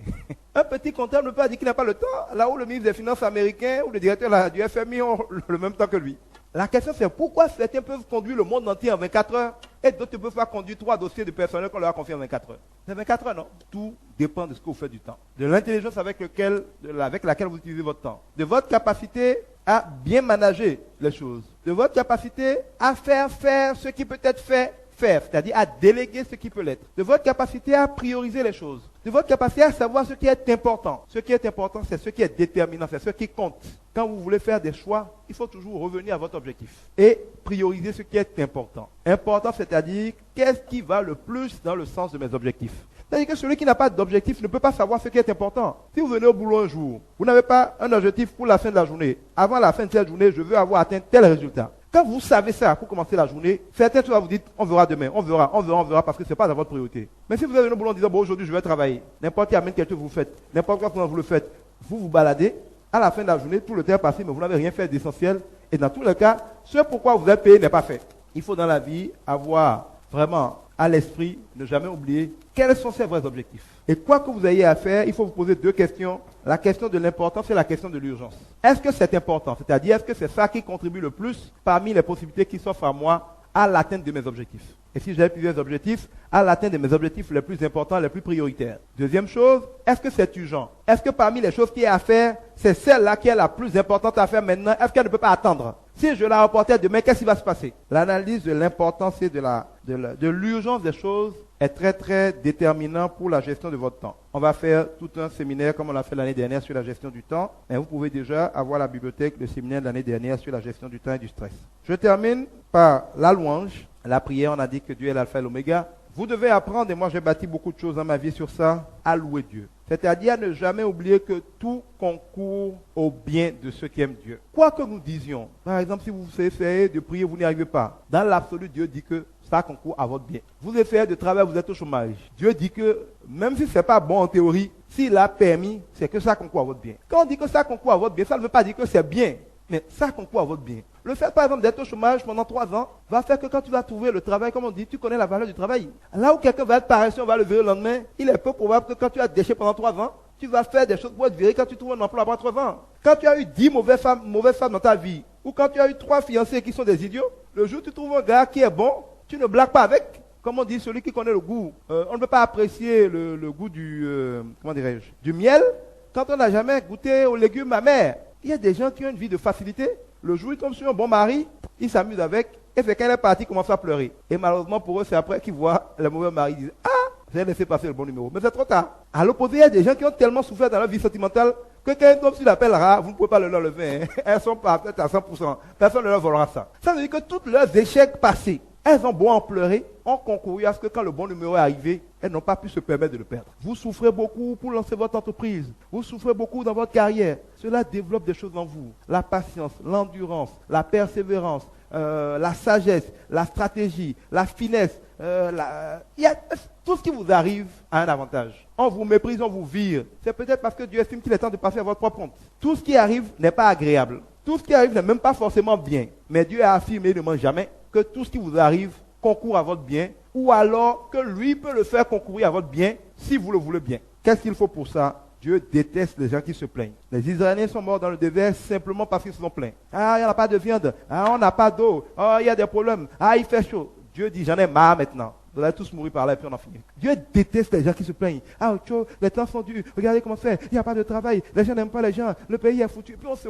un petit comptable ne peut pas dire qu'il n'a pas le temps, là où le ministre des Finances américain ou le directeur du FMI ont le même temps que lui. La question c'est pourquoi certains peuvent conduire le monde entier en 24 heures et d'autres ne peuvent pas conduire 3 dossiers de personnel qu'on leur a confiés en 24 heures. C'est 24 heures, non? Tout dépend de ce que vous faites du temps. De l'intelligence avec laquelle vous utilisez votre temps. De votre capacité à bien manager les choses. De votre capacité à faire ce qui peut être fait, c'est-à-dire à déléguer ce qui peut l'être. De votre capacité à prioriser les choses. De votre capacité à savoir ce qui est important. Ce qui est important, c'est ce qui est déterminant, c'est ce qui compte. Quand vous voulez faire des choix, il faut toujours revenir à votre objectif et prioriser ce qui est important. Important, c'est-à-dire qu'est-ce qui va le plus dans le sens de mes objectifs. C'est-à-dire que celui qui n'a pas d'objectif ne peut pas savoir ce qui est important. Si vous venez au boulot un jour, vous n'avez pas un objectif pour la fin de la journée. Avant la fin de cette journée, je veux avoir atteint tel résultat. Quand vous savez ça pour commencer la journée, certains fois vous dites, on verra demain, on verra, parce que ce n'est pas dans votre priorité. Mais si vous avez le boulot en disant, bon, aujourd'hui je vais travailler, n'importe qui amène quelque chose, vous faites, n'importe quoi comment vous le faites, vous vous baladez, à la fin de la journée, tout le temps est passé, mais vous n'avez rien fait d'essentiel. Et dans tous les cas, ce pourquoi vous êtes payé n'est pas fait. Il faut dans la vie avoir vraiment à l'esprit, ne jamais oublier quels sont ses vrais objectifs. Et quoi que vous ayez à faire, il faut vous poser deux questions. La question de l'importance et la question de l'urgence. Est-ce que c'est important? C'est-à-dire, est-ce que c'est ça qui contribue le plus parmi les possibilités qui s'offrent à moi à l'atteinte de mes objectifs? Et si j'ai plusieurs objectifs, à l'atteinte de mes objectifs les plus importants, les plus prioritaires. Deuxième chose, est-ce que c'est urgent? Est-ce que parmi les choses qu'il y a à faire, c'est celle-là qui est la plus importante à faire maintenant? Est-ce qu'elle ne peut pas attendre? Si je la reportais demain, qu'est-ce qui va se passer? L'analyse de l'importance et de l'urgence des choses est très très déterminant pour la gestion de votre temps. On va faire tout un séminaire comme on l'a fait l'année dernière sur la gestion du temps, mais vous pouvez déjà avoir la bibliothèque, le séminaire de l'année dernière sur la gestion du temps et du stress. Je termine par la louange. La prière, on a dit que Dieu est l'alpha et l'oméga. Vous devez apprendre, et moi j'ai bâti beaucoup de choses dans ma vie sur ça, à louer Dieu. C'est-à-dire à ne jamais oublier que tout concourt au bien de ceux qui aiment Dieu. Quoi que nous disions, par exemple, si vous essayez de prier, vous n'y arrivez pas. Dans l'absolu, Dieu dit que ça concourt à votre bien. Vous essayez de travailler, vous êtes au chômage. Dieu dit que, même si ce n'est pas bon en théorie, s'il a permis, c'est que ça concourt à votre bien. Quand on dit que ça concourt à votre bien, ça ne veut pas dire que c'est bien, mais ça concourt à votre bien. Le fait, par exemple, d'être au chômage pendant 3 ans va faire que quand tu vas trouver le travail, comme on dit, tu connais la valeur du travail. Là où quelqu'un va être paresseux, on va le virer le lendemain, il est peu probable que quand tu as déché pendant 3 ans, tu vas faire des choses pour être viré quand tu trouves un emploi après 3 ans. Quand tu as eu 10 mauvaises femmes dans ta vie, ou quand tu as eu 3 fiancés qui sont des idiots, le jour où tu trouves un gars qui est bon, tu ne blagues pas avec. Comme on dit, celui qui connaît le goût. On ne peut pas apprécier le goût du miel quand on n'a jamais goûté aux légumes amers. Il y a des gens qui ont une vie de facilité. Le jour où ils tombent sur un bon mari, ils s'amusent avec, et c'est quand elle est partie, ils commencent à pleurer. Et malheureusement pour eux, c'est après qu'ils voient le mauvais mari, ils disent, ah, j'ai laissé passer le bon numéro. Mais c'est trop tard. À l'opposé, il y a des gens qui ont tellement souffert dans leur vie sentimentale que quand un homme s'il appellera, vous ne pouvez pas le leur lever. Hein. Elles sont pas peut-être à 100%. Personne ne leur volera ça. Ça veut dire que tous leurs échecs passés, elles ont beau en pleurer, ont concouru à ce que quand le bon numéro est arrivé, elles n'ont pas pu se permettre de le perdre. Vous souffrez beaucoup pour lancer votre entreprise. Vous souffrez beaucoup dans votre carrière. Cela développe des choses en vous. La patience, l'endurance, la persévérance, la sagesse, la stratégie, la finesse. Tout ce qui vous arrive a un avantage. On vous méprise, on vous vire. C'est peut-être parce que Dieu estime qu'il est temps de passer à votre propre compte. Tout ce qui arrive n'est pas agréable. Tout ce qui arrive n'est même pas forcément bien. Mais Dieu a affirmé, ne ment jamais, que tout ce qui vous arrive concourt à votre bien, ou alors que lui peut le faire concourir à votre bien, si vous le voulez bien. Qu'est-ce qu'il faut pour ça? Dieu déteste les gens qui se plaignent. Les Israéliens sont morts dans le désert simplement parce qu'ils se sont plaints. Ah, il n'y a pas de viande. Ah, on n'a pas d'eau. Ah, il y a des problèmes. Ah, il fait chaud. Dieu dit, j'en ai marre maintenant. Vous allez tous mourir par là et puis on en finit. Dieu déteste les gens qui se plaignent. Ah, Ocho, les temps sont durs. Regardez comment c'est. Il n'y a pas de travail. Les gens n'aiment pas les gens. Le pays est foutu. Puis on se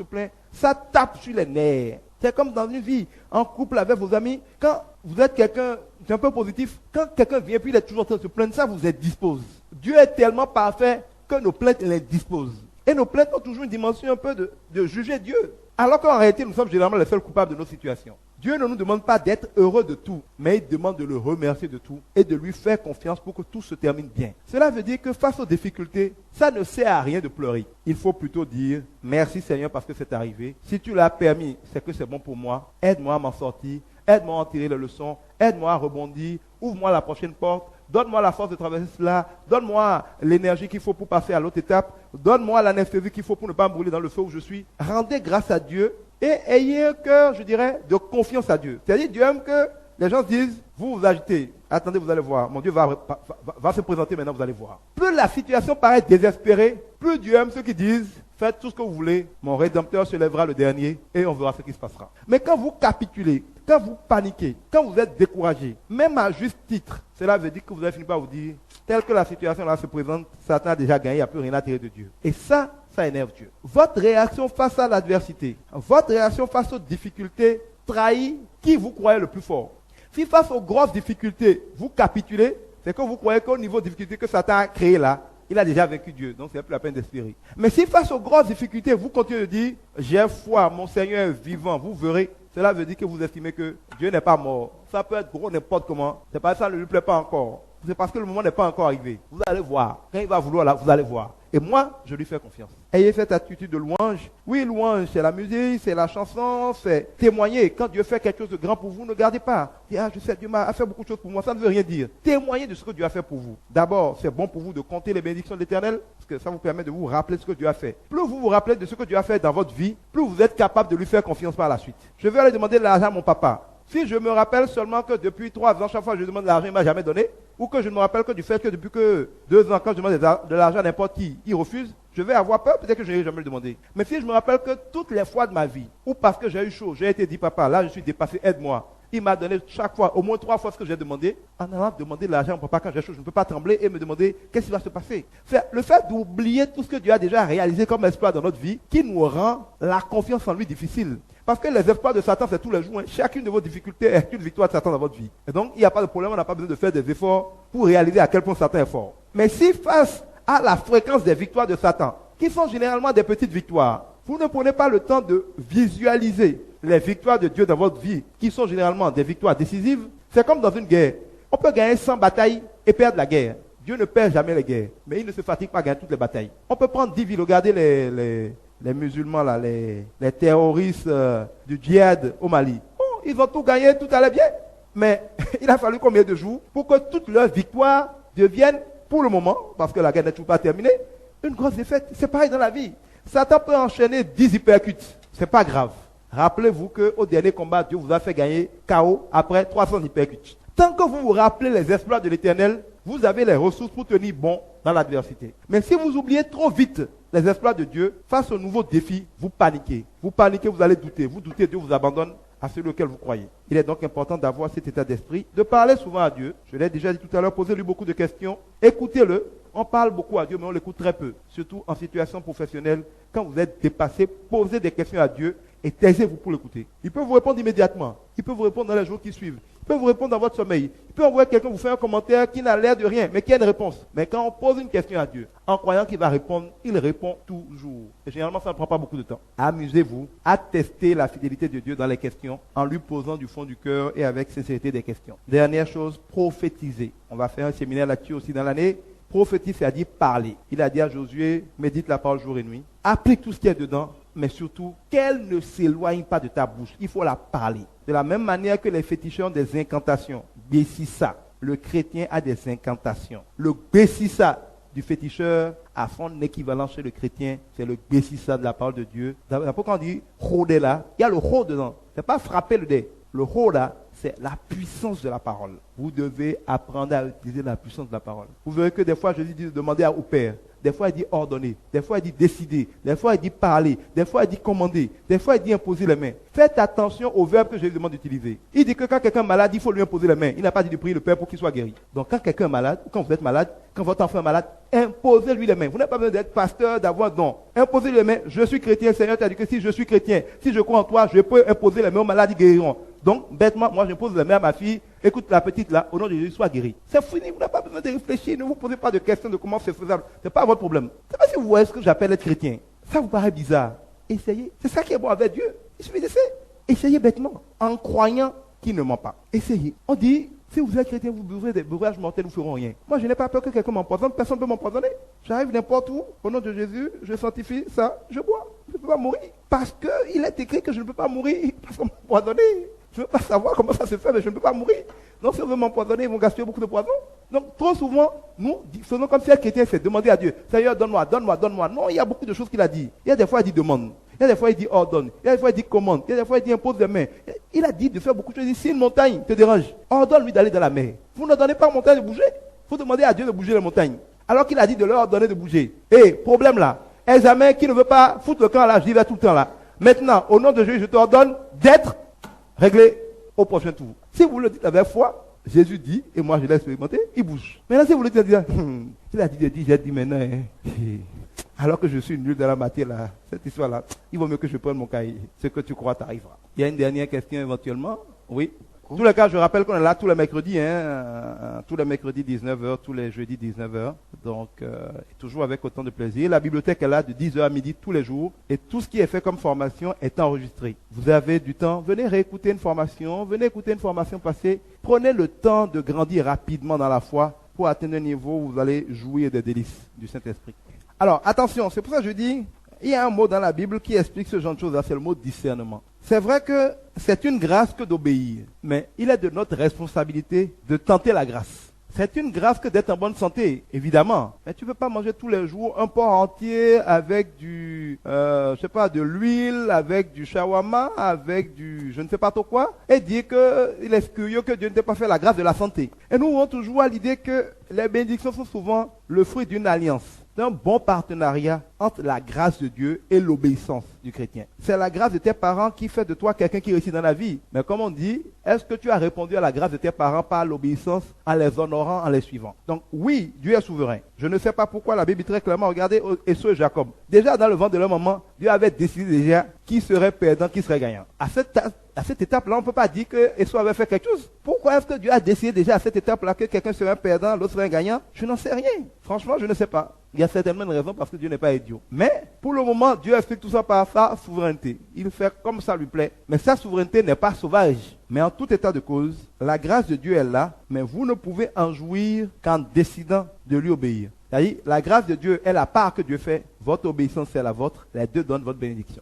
plaint. Ça tape sur les nerfs. C'est comme dans une vie, en couple avec vos amis. Quand vous êtes quelqu'un d'un peu positif, quand quelqu'un vient puis il est toujours en train de se plaindre, ça vous indispose. Dieu est tellement parfait que nos plaintes l'indisposent. Et nos plaintes ont toujours une dimension un peu de juger Dieu. Alors qu'en réalité, nous sommes généralement les seuls coupables de nos situations. Dieu ne nous demande pas d'être heureux de tout, mais il demande de le remercier de tout et de lui faire confiance pour que tout se termine bien. Cela veut dire que face aux difficultés, ça ne sert à rien de pleurer. Il faut plutôt dire « Merci Seigneur parce que c'est arrivé. Si tu l'as permis, c'est que c'est bon pour moi. Aide-moi à m'en sortir. Aide-moi à en tirer les leçons. Aide-moi à rebondir. Ouvre-moi la prochaine porte. Donne-moi la force de traverser cela. Donne-moi l'énergie qu'il faut pour passer à l'autre étape. Donne-moi l'anesthésie qu'il faut pour ne pas me brûler dans le feu où je suis. » Rendez grâce à Dieu et ayez un cœur, je dirais, de confiance à Dieu. C'est-à-dire, Dieu aime que les gens se disent, vous vous agitez. Attendez, vous allez voir. Mon Dieu va se présenter maintenant, vous allez voir. Plus la situation paraît désespérée, plus Dieu aime ceux qui disent, faites tout ce que vous voulez. Mon Rédempteur se lèvera le dernier et on verra ce qui se passera. Mais quand vous capitulez, quand vous paniquez, quand vous êtes découragé, même à juste titre, cela veut dire que vous avez fini par vous dire, tel que la situation là se présente, Satan a déjà gagné, il n'y a plus rien à tirer de Dieu. Et ça énerve Dieu. Votre réaction face à l'adversité, votre réaction face aux difficultés trahit qui vous croyez le plus fort. Si face aux grosses difficultés, vous capitulez, c'est que vous croyez qu'au niveau de difficulté que Satan a créé là, il a déjà vaincu Dieu, donc c'est plus la peine d'espérer. Mais si face aux grosses difficultés, vous continuez de dire, j'ai foi, mon Seigneur est vivant, vous verrez, cela veut dire que vous estimez que Dieu n'est pas mort. Ça peut être gros n'importe comment, c'est parce que ça ne lui plaît pas encore. C'est parce que le moment n'est pas encore arrivé. Vous allez voir. Quand il va vouloir là, vous allez voir. Et moi, je lui fais confiance. Ayez cette attitude de louange. Oui, louange, c'est la musique, c'est la chanson, c'est témoigner. Quand Dieu fait quelque chose de grand pour vous, ne gardez pas. Je sais, Dieu m'a fait beaucoup de choses pour moi. Ça ne veut rien dire. Témoignez de ce que Dieu a fait pour vous. D'abord, c'est bon pour vous de compter les bénédictions de l'Éternel, parce que ça vous permet de vous rappeler ce que Dieu a fait. Plus vous vous rappelez de ce que Dieu a fait dans votre vie, plus vous êtes capable de lui faire confiance par la suite. Je vais aller demander de l'argent à mon papa. Si je me rappelle seulement que depuis 3 ans, chaque fois que je demande de l'argent, il ne m'a jamais donné, ou que je ne me rappelle que du fait que depuis que 2 ans, quand je demande de l'argent à n'importe qui, il refuse, je vais avoir peur, peut-être que je n'ai jamais le demandé. Mais si je me rappelle que toutes les fois de ma vie, ou parce que j'ai eu chaud, j'ai été dit, papa, là je suis dépassé, aide-moi. Il m'a donné chaque fois, au moins 3 fois ce que j'ai demandé. En allant demander de l'argent à mon papa quand j'ai chaud, je ne peux pas trembler et me demander qu'est-ce qui va se passer. C'est le fait d'oublier tout ce que Dieu a déjà réalisé comme exploit dans notre vie qui nous rend la confiance en lui difficile. Parce que les exploits de Satan, c'est tous les jours. Chacune de vos difficultés est une victoire de Satan dans votre vie. Et donc, il n'y a pas de problème, on n'a pas besoin de faire des efforts pour réaliser à quel point Satan est fort. Mais si face à la fréquence des victoires de Satan, qui sont généralement des petites victoires, vous ne prenez pas le temps de visualiser les victoires de Dieu dans votre vie, qui sont généralement des victoires décisives, c'est comme dans une guerre. On peut gagner 100 batailles et perdre la guerre. Dieu ne perd jamais les guerres, mais il ne se fatigue pas à gagner toutes les batailles. On peut prendre 10 villes, regardez les musulmans, là, les terroristes du djihad au Mali. Oh, ils ont tout gagné, tout allait bien. Mais il a fallu combien de jours pour que toutes leurs victoires deviennent, pour le moment, parce que la guerre n'est toujours pas terminée, une grosse défaite. C'est pareil dans la vie. Satan peut enchaîner 10 hypercutes. C'est pas grave. Rappelez-vous qu'au dernier combat, Dieu vous a fait gagner KO après 300 hypercutes. Tant que vous vous rappelez les exploits de l'Éternel, vous avez les ressources pour tenir bon dans l'adversité. Mais si vous oubliez trop vite les exploits de Dieu, face aux nouveaux défis, vous paniquez. Vous paniquez, vous allez douter. Vous doutez, Dieu vous abandonne à celui auquel vous croyez. Il est donc important d'avoir cet état d'esprit, de parler souvent à Dieu. Je l'ai déjà dit tout à l'heure, posez-lui beaucoup de questions. Écoutez-le. On parle beaucoup à Dieu, mais on l'écoute très peu. Surtout en situation professionnelle. Quand vous êtes dépassé, posez des questions à Dieu et taisez-vous pour l'écouter. Il peut vous répondre immédiatement. Il peut vous répondre dans les jours qui suivent. Il peut vous répondre dans votre sommeil. Il peut envoyer quelqu'un vous faire un commentaire qui n'a l'air de rien, mais qui a une réponse. Mais quand on pose une question à Dieu, en croyant qu'il va répondre, il répond toujours. Et généralement, ça ne prend pas beaucoup de temps. Amusez-vous à tester la fidélité de Dieu dans les questions en lui posant du fond du cœur et avec sincérité des questions. Dernière chose, prophétiser. On va faire un séminaire là-dessus aussi dans l'année. Prophétiser, c'est-à-dire parler. Il a dit à Josué, médite la parole jour et nuit. Applique tout ce qui est dedans, mais surtout, qu'elle ne s'éloigne pas de ta bouche. Il faut la parler. De la même manière que les féticheurs ont des incantations. Bessissa, le chrétien a des incantations. Le Bessissa du féticheur a son équivalent chez le chrétien, c'est le Bessissa de la parole de Dieu. D'abord, quand on dit Rodela, il y a le Ro dedans. Ce n'est pas frapper le dé. Le Roda, c'est la puissance de la parole. Vous devez apprendre à utiliser la puissance de la parole. Vous verrez que des fois, Jésus dit demander au Père. Des fois, il dit ordonner. Des fois, il dit décider. Des fois, il dit parler. Des fois, il dit commander. Des fois, il dit imposer les mains. Faites attention au verbe que Jésus demande d'utiliser. Il dit que quand quelqu'un est malade, il faut lui imposer les mains. Il n'a pas dit de prier le Père pour qu'il soit guéri. Donc, quand quelqu'un est malade, ou quand vous êtes malade, quand votre enfant est malade, imposez-lui les mains. Vous n'avez pas besoin d'être pasteur, d'avoir don. Imposez-lui les mains. Je suis chrétien. Le Seigneur t'a dit que si je suis chrétien, si je crois en toi, je peux imposer les mains aux malades, ils guériront. Donc, bêtement, moi, je pose les mains à ma fille. Écoute, la petite là, au nom de Jésus, sois guérie. C'est fini, vous n'avez pas besoin de réfléchir. Ne vous posez pas de questions de comment c'est faisable. Ce n'est pas votre problème. Je ne sais pas si vous voyez ce que j'appelle être chrétien. Ça vous paraît bizarre. Essayez. C'est ça qui est bon avec Dieu. Il suffit d'essayer. Essayez bêtement, en croyant qu'il ne ment pas. Essayez. On dit, si vous êtes chrétien, vous buvrez des breuvages mortels, vous ne feront rien. Moi, je n'ai pas peur que quelqu'un m'empoisonne. Personne ne peut m'empoisonner. J'arrive n'importe où. Au nom de Jésus, je sanctifie ça, je bois. Je ne peux pas mourir. Parce qu'il est écrit que je ne peux pas mourir parce qu'on m'a empoisonné. Je ne veux pas savoir comment ça se fait, mais je ne peux pas mourir. Donc, si on veut m'empoisonner, ils vont gaspiller beaucoup de poison. Donc, trop souvent, nous faisons comme si un chrétien, c'est demander à Dieu. Seigneur, donne-moi, donne-moi, donne-moi. Non, il y a beaucoup de choses qu'il a dit. Il y a des fois, il dit demande. Il y a des fois, il dit ordonne. Il y a des fois, il dit commande. Il y a des fois, il dit impose des mains. Il a dit de faire beaucoup de choses. Il dit, si une montagne te dérange, ordonne-lui d'aller dans la mer. Vous ne donnez pas aux montagnes de bouger. Il faut demander à Dieu de bouger les montagnes. Alors qu'il a dit de leur ordonner de bouger. Et problème là, examen qui ne veut pas foutre le camp là, je dis tout le temps là. Maintenant, au nom de Jésus, je t'ordonne d'être réglé au prochain tour. Si vous le dites avec foi, Jésus dit, et moi je l'ai expérimenté, il bouge. Maintenant, si vous le dites, il a dit, j'ai dit maintenant, alors que je suis nul dans la matière là, cette histoire-là, il vaut mieux que je prenne mon cahier. Ce que tu crois t'arrivera. Il y a une dernière question éventuellement. Oui. En tous les cas, je rappelle qu'on est là tous les mercredis, tous les mercredis 19h, tous les jeudis 19h. Donc, toujours avec autant de plaisir. La bibliothèque est là de 10h à midi tous les jours. Et tout ce qui est fait comme formation est enregistré. Vous avez du temps, venez réécouter une formation, venez écouter une formation passée. Prenez le temps de grandir rapidement dans la foi pour atteindre un niveau où vous allez jouir des délices du Saint-Esprit. Alors, attention, c'est pour ça que je dis, il y a un mot dans la Bible qui explique ce genre de choses-là, c'est le mot discernement. C'est vrai que c'est une grâce que d'obéir, mais il est de notre responsabilité de tenter la grâce. C'est une grâce que d'être en bonne santé, évidemment. Mais tu ne peux pas manger tous les jours un porc entier avec de l'huile, avec du shawarma, avec du je ne sais pas trop quoi, et dire qu'il est curieux que Dieu ne t'ait pas fait la grâce de la santé. Et nous avons toujours à l'idée que les bénédictions sont souvent le fruit d'une alliance, d'un bon partenariat entre la grâce de Dieu et l'obéissance du chrétien. C'est la grâce de tes parents qui fait de toi quelqu'un qui réussit dans la vie. Mais comme on dit, est-ce que tu as répondu à la grâce de tes parents par l'obéissance, en les honorant, en les suivant? Donc oui, Dieu est souverain. Je ne sais pas pourquoi la Bible dit très clairement, regardez Esau et Jacob. Déjà dans le ventre de leur maman, Dieu avait décidé déjà qui serait perdant, qui serait gagnant. À cette étape-là, on ne peut pas dire que Esau avait fait quelque chose. Pourquoi est-ce que Dieu a décidé déjà à cette étape-là que quelqu'un serait un perdant, l'autre serait un gagnant? Je n'en sais rien. Franchement, je ne sais pas. Il y a certainement une raison parce que Dieu n'est pas idiot. Mais pour le moment, Dieu explique tout ça par sa souveraineté. Il fait comme ça lui plaît. Mais sa souveraineté n'est pas sauvage. Mais en tout état de cause, la grâce de Dieu est là, mais vous ne pouvez en jouir qu'en décidant de lui obéir. C'est-à-dire, la grâce de Dieu est la part que Dieu fait, votre obéissance est la vôtre, les deux donnent votre bénédiction.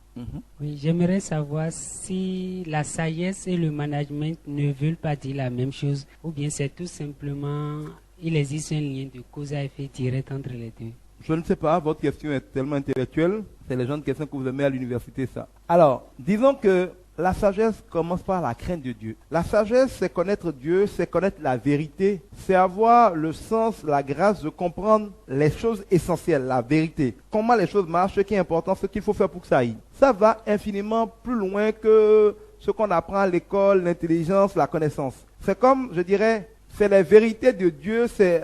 Oui, j'aimerais savoir si la sagesse et le management ne veulent pas dire la même chose, ou bien c'est tout simplement, il existe un lien de cause à effet direct entre les deux. Je ne sais pas, votre question est tellement intellectuelle, c'est les genres de questions que vous aimez à l'université, ça. Alors, disons que la sagesse commence par la crainte de Dieu. La sagesse, c'est connaître Dieu, c'est connaître la vérité, c'est avoir le sens, la grâce de comprendre les choses essentielles, la vérité. Comment les choses marchent, ce qui est important, ce qu'il faut faire pour que ça aille. Ça va infiniment plus loin que ce qu'on apprend à l'école, l'intelligence, la connaissance. C'est comme, je dirais, c'est la vérité de Dieu, c'est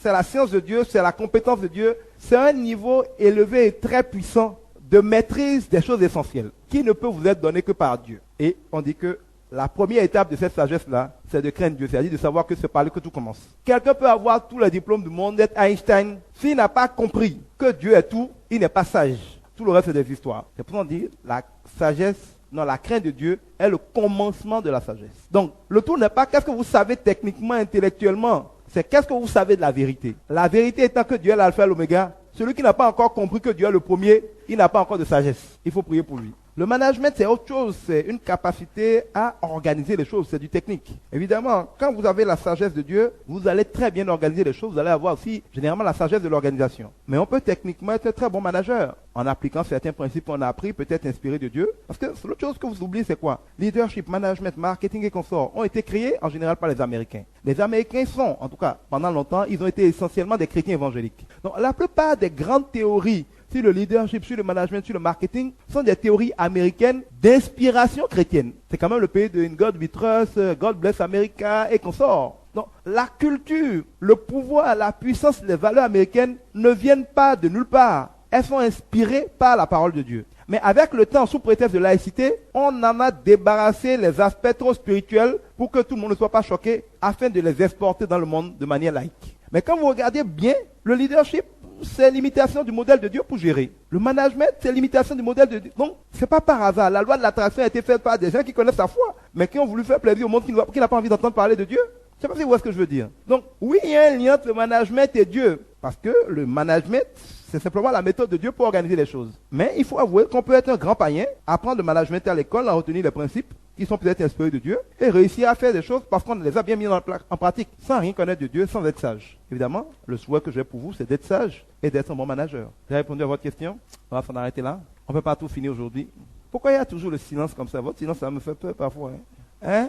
la science de Dieu, c'est la compétence de Dieu. C'est un niveau élevé et très puissant de maîtrise des choses essentielles qui ne peut vous être donné que par Dieu. Et on dit que la première étape de cette sagesse-là, c'est de craindre Dieu, c'est-à-dire de savoir que c'est par lui que tout commence. Quelqu'un peut avoir tous les diplômes du monde, être Einstein, s'il n'a pas compris que Dieu est tout, il n'est pas sage. Tout le reste, c'est des histoires. C'est pour ça qu'on dit la sagesse, non, la crainte de Dieu est le commencement de la sagesse. Donc, le tout n'est pas qu'est-ce que vous savez techniquement, intellectuellement, c'est qu'est-ce que vous savez de la vérité. La vérité étant que Dieu est l'alpha et l'oméga, celui qui n'a pas encore compris que Dieu est le premier, il n'a pas encore de sagesse. Il faut prier pour lui. Le management, c'est autre chose. C'est une capacité à organiser les choses. C'est du technique. Évidemment, quand vous avez la sagesse de Dieu, vous allez très bien organiser les choses. Vous allez avoir aussi, généralement, la sagesse de l'organisation. Mais on peut techniquement être un très bon manager en appliquant certains principes qu'on a appris, peut-être inspirés de Dieu. Parce que l'autre chose que vous oubliez, c'est quoi? Leadership, management, marketing et consorts ont été créés en général par les Américains. Les Américains sont, en tout cas, pendant longtemps, ils ont été essentiellement des chrétiens évangéliques. Donc, la plupart des grandes théories sur le leadership, sur le management, sur le marketing, sont des théories américaines d'inspiration chrétienne. C'est quand même le pays de God We Trust, God Bless America et consorts. Donc, la culture, le pouvoir, la puissance, les valeurs américaines ne viennent pas de nulle part. Elles sont inspirées par la parole de Dieu. Mais avec le temps, sous prétexte de laïcité, on en a débarrassé les aspects trop spirituels pour que tout le monde ne soit pas choqué, afin de les exporter dans le monde de manière laïque. Mais quand vous regardez bien, le leadership, c'est l'imitation du modèle de Dieu pour gérer. Le management, c'est l'imitation du modèle de Dieu. Donc, c'est pas par hasard. La loi de l'attraction a été faite par des gens qui connaissent sa foi, mais qui ont voulu faire plaisir au monde qui n'a pas envie d'entendre parler de Dieu. Je ne sais pas si vous voyez ce que je veux dire. Donc, oui, il y a un lien entre le management et Dieu. Parce que le management, c'est simplement la méthode de Dieu pour organiser les choses. Mais il faut avouer qu'on peut être un grand païen, apprendre le management à l'école, en retenir les principes qui sont peut-être inspirés de Dieu, et réussir à faire des choses parce qu'on les a bien mis en pratique, sans rien connaître de Dieu, sans être sage. Évidemment, le souhait que j'ai pour vous, c'est d'être sage et d'être un bon manager. J'ai répondu à votre question. On va s'en arrêter là. On ne peut pas tout finir aujourd'hui. Pourquoi il y a toujours le silence comme ça? Votre silence, ça me fait peur parfois. Hein?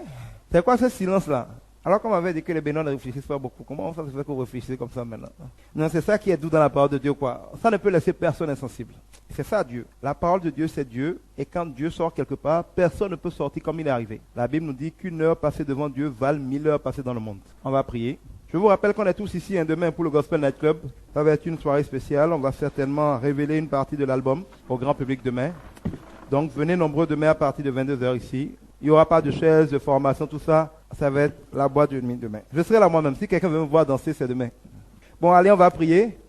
C'est quoi ce silence-là? Alors qu'on m'avait dit que les bénins ne réfléchissent pas beaucoup. Comment ça se fait que vous réfléchissez comme ça maintenant? Non, c'est ça qui est doux dans la parole de Dieu, quoi. Ça ne peut laisser personne insensible. C'est ça Dieu. La parole de Dieu, c'est Dieu. Et quand Dieu sort quelque part, personne ne peut sortir comme il est arrivé. La Bible nous dit qu'une heure passée devant Dieu valent 1000 heures passées dans le monde. On va prier. Je vous rappelle qu'on est tous ici demain pour le Gospel Night Club. Ça va être une soirée spéciale. On va certainement révéler une partie de l'album au grand public demain. Donc venez nombreux demain à partir de 22h ici. Il n'y aura pas de chaises, de formation, tout ça. Ça va être la boîte de nuit demain. Je serai là moi-même. Si quelqu'un veut me voir danser, c'est demain. Bon, allez, on va prier.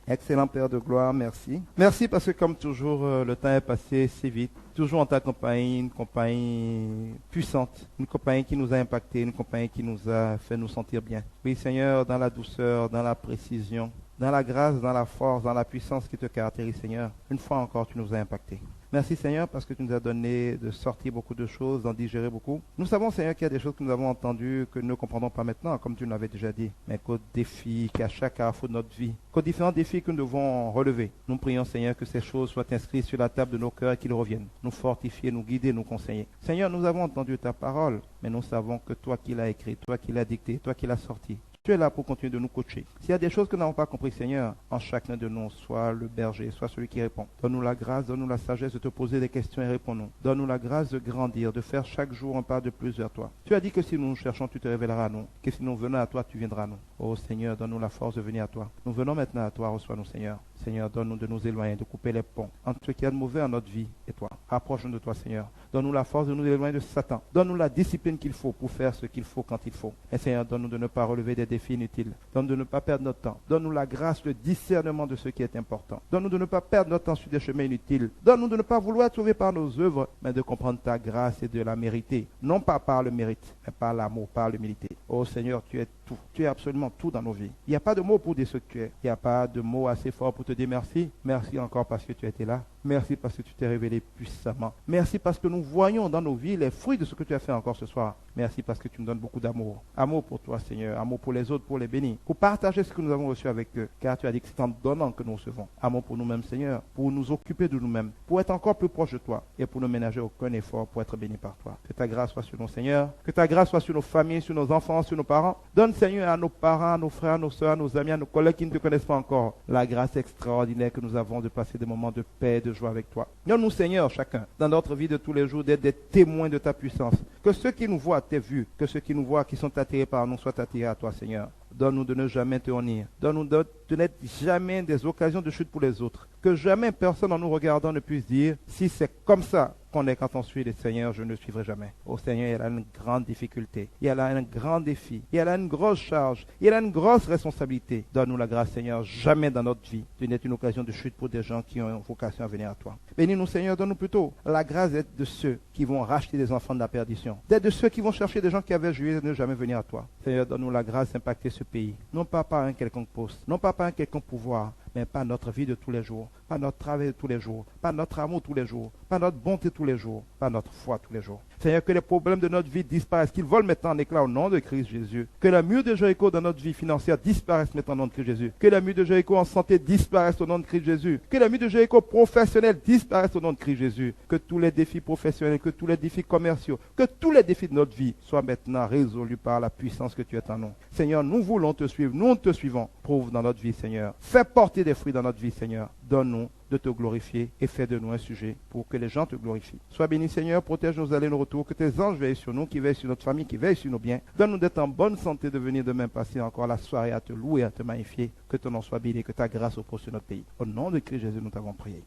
Excellent Père de gloire, merci. Merci parce que comme toujours, le temps est passé si vite. Toujours en ta compagnie, une compagnie puissante, une compagnie qui nous a impactés, une compagnie qui nous a fait nous sentir bien. Oui Seigneur, dans la douceur, dans la précision, dans la grâce, dans la force, dans la puissance qui te caractérise, Seigneur. Une fois encore, tu nous as impactés. Merci, Seigneur, parce que tu nous as donné de sortir beaucoup de choses, d'en digérer beaucoup. Nous savons, Seigneur, qu'il y a des choses que nous avons entendues que nous ne comprendrons pas maintenant, comme tu nous l'avais déjà dit, mais qu'aux défis, qu'à chaque carrefour de notre vie, qu'aux différents défis que nous devons relever. Nous prions, Seigneur, que ces choses soient inscrites sur la table de nos cœurs et qu'ils reviennent, nous fortifier, nous guider, nous conseiller. Seigneur, nous avons entendu ta parole, mais nous savons que toi qui l'as écrit, toi qui l'as dicté, toi qui l'as sorti, tu es là pour continuer de nous coacher. S'il y a des choses que nous n'avons pas compris, Seigneur, en chacun de nous, soit le berger, soit celui qui répond. Donne-nous la grâce, donne-nous la sagesse de te poser des questions et réponds-nous. Donne-nous la grâce de grandir, de faire chaque jour un pas de plus vers toi. Tu as dit que si nous nous cherchons, tu te révéleras à nous. Que si nous venons à toi, tu viendras à nous. Oh Seigneur, donne-nous la force de venir à toi. Nous venons maintenant à toi, reçois-nous, Seigneur. Seigneur, donne-nous de nous éloigner, de couper les ponts entre ce qu'il y a de mauvais en notre vie et toi. Rapproche-nous de toi, Seigneur. Donne-nous la force de nous éloigner de Satan. Donne-nous la discipline qu'il faut pour faire ce qu'il faut quand il faut. Et Seigneur, donne-nous de ne pas relever des défis inutiles. Donne-nous de ne pas perdre notre temps. Donne-nous la grâce, le discernement de ce qui est important. Donne-nous de ne pas perdre notre temps sur des chemins inutiles. Donne-nous de ne pas vouloir être sauver par nos œuvres, mais de comprendre ta grâce et de la mériter. Non pas par le mérite, mais par l'amour, par l'humilité. Oh Seigneur, tu es tout. Tu es absolument tout dans nos vies. Il n'y a pas de mots pour dire ce que tu es. Il n'y a pas de mots assez forts pour te dire merci. Merci encore parce que tu étais là. Merci parce que tu t'es révélé puissamment. Merci parce que nous voyons dans nos vies les fruits de ce que tu as fait encore ce soir. Merci parce que tu nous donnes beaucoup d'amour. Amour pour toi, Seigneur. Amour pour les autres, pour les bénir. Pour partager ce que nous avons reçu avec eux. Car tu as dit que c'est en donnant que nous recevons. Amour pour nous-mêmes, Seigneur. Pour nous occuper de nous-mêmes. Pour être encore plus proche de toi. Et pour ne ménager aucun effort pour être bénis par toi. Que ta grâce soit sur nous, Seigneur. Que ta grâce soit sur nos familles, sur nos enfants, sur nos parents. Donne, Seigneur, à nos parents, à nos frères, à nos soeurs, à nos amis, à nos collègues qui ne te connaissent pas encore. La grâce extraordinaire que nous avons de passer des moments de paix et de joie avec toi. Donne-nous, Seigneur, chacun, dans notre vie de tous les jours, d'être des témoins de ta puissance. Que ceux qui nous voient t'aient vu. Que ceux qui nous voient, qui sont attirés par nous, soient attirés à toi, Seigneur. Donne-nous de ne jamais te honnir. Donne-nous de n'être jamais des occasions de chute pour les autres. Que jamais personne en nous regardant ne puisse dire, si c'est comme ça qu'on est quand on suit le Seigneur, je ne suivrai jamais. Oh Seigneur, il y a une grande difficulté. Il y a là un grand défi. Il y a là une grosse charge. Il y a là une grosse responsabilité. Donne-nous la grâce, Seigneur, jamais dans notre vie de n'être une occasion de chute pour des gens qui ont une vocation à venir à toi. Bénis-nous, Seigneur, donne-nous plutôt la grâce d'être de ceux qui vont racheter des enfants de la perdition. D'être de ceux qui vont chercher des gens qui avaient joué et ne jamais venir à toi. Seigneur, donne-nous la grâce d'impacter ce pays. Non pas par un quelconque poste, non pas par un quelconque pouvoir, mais par notre vie de tous les jours, par notre travail de tous les jours, par notre amour tous les jours, par notre bonté tous les jours, par notre foi tous les jours. Seigneur, que les problèmes de notre vie disparaissent, qu'ils volent maintenant en éclat au nom de Christ Jésus. Que la mur de Jéricho dans notre vie financière disparaisse maintenant au nom de Christ Jésus. Que la mur de Jéricho en santé disparaisse au nom de Christ Jésus. Que la mur de Jéricho professionnelle disparaisse au nom de Christ Jésus. Que tous les défis professionnels, que tous les défis commerciaux, que tous les défis de notre vie soient maintenant résolus par la puissance que tu es en nous. Seigneur, nous voulons te suivre, nous te suivons. Prouve dans notre vie, Seigneur. Fais porter des fruits dans notre vie, Seigneur. Donne-nous de te glorifier et fais de nous un sujet pour que les gens te glorifient. Sois béni, Seigneur, protège nos allées et nos retours, que tes anges veillent sur nous, qui veillent sur notre famille, qui veillent sur nos biens. Donne-nous d'être en bonne santé, de venir demain passer encore la soirée à te louer, à te magnifier. Que ton nom soit béni, que ta grâce repose sur notre pays. Au nom de Christ Jésus, nous t'avons prié.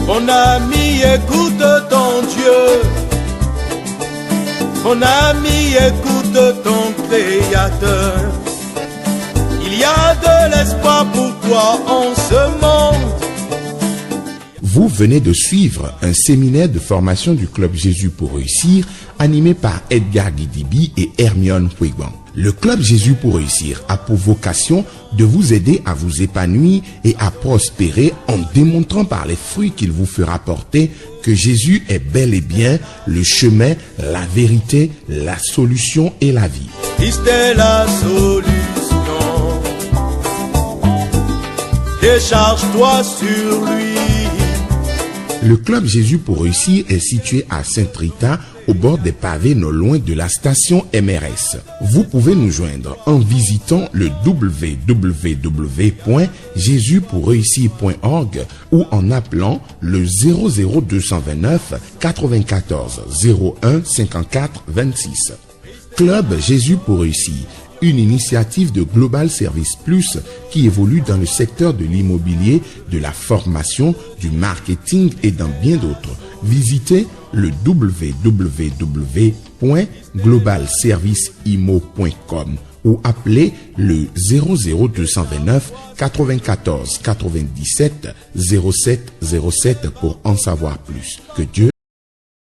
Mon ami, écoute ton Dieu. Mon ami, écoute ton Créateur. Il y a de l'espoir pour toi en ce monde. Vous venez de suivre un séminaire de formation du Club Jésus pour réussir, animé par Edgar Guidibi et Hermione Pouigban. Le Club Jésus pour réussir a pour vocation de vous aider à vous épanouir et à prospérer en démontrant par les fruits qu'il vous fera porter que Jésus est bel et bien le chemin, la vérité, la solution et la vie. Christ est la solution. Décharge-toi sur lui. Le Club Jésus pour réussir est situé à Saint-Rita, au bord des pavés non loin de la station MRS. Vous pouvez nous joindre en visitant le www.jesuspourreussir.org ou en appelant le 00229 94 01 54 26. Club Jésus pour réussir, une initiative de Global Service Plus qui évolue dans le secteur de l'immobilier, de la formation, du marketing et dans bien d'autres. Visitez le www.globalserviceimo.com ou appelez le 00229 94 97 07 07 pour en savoir plus. Que Dieu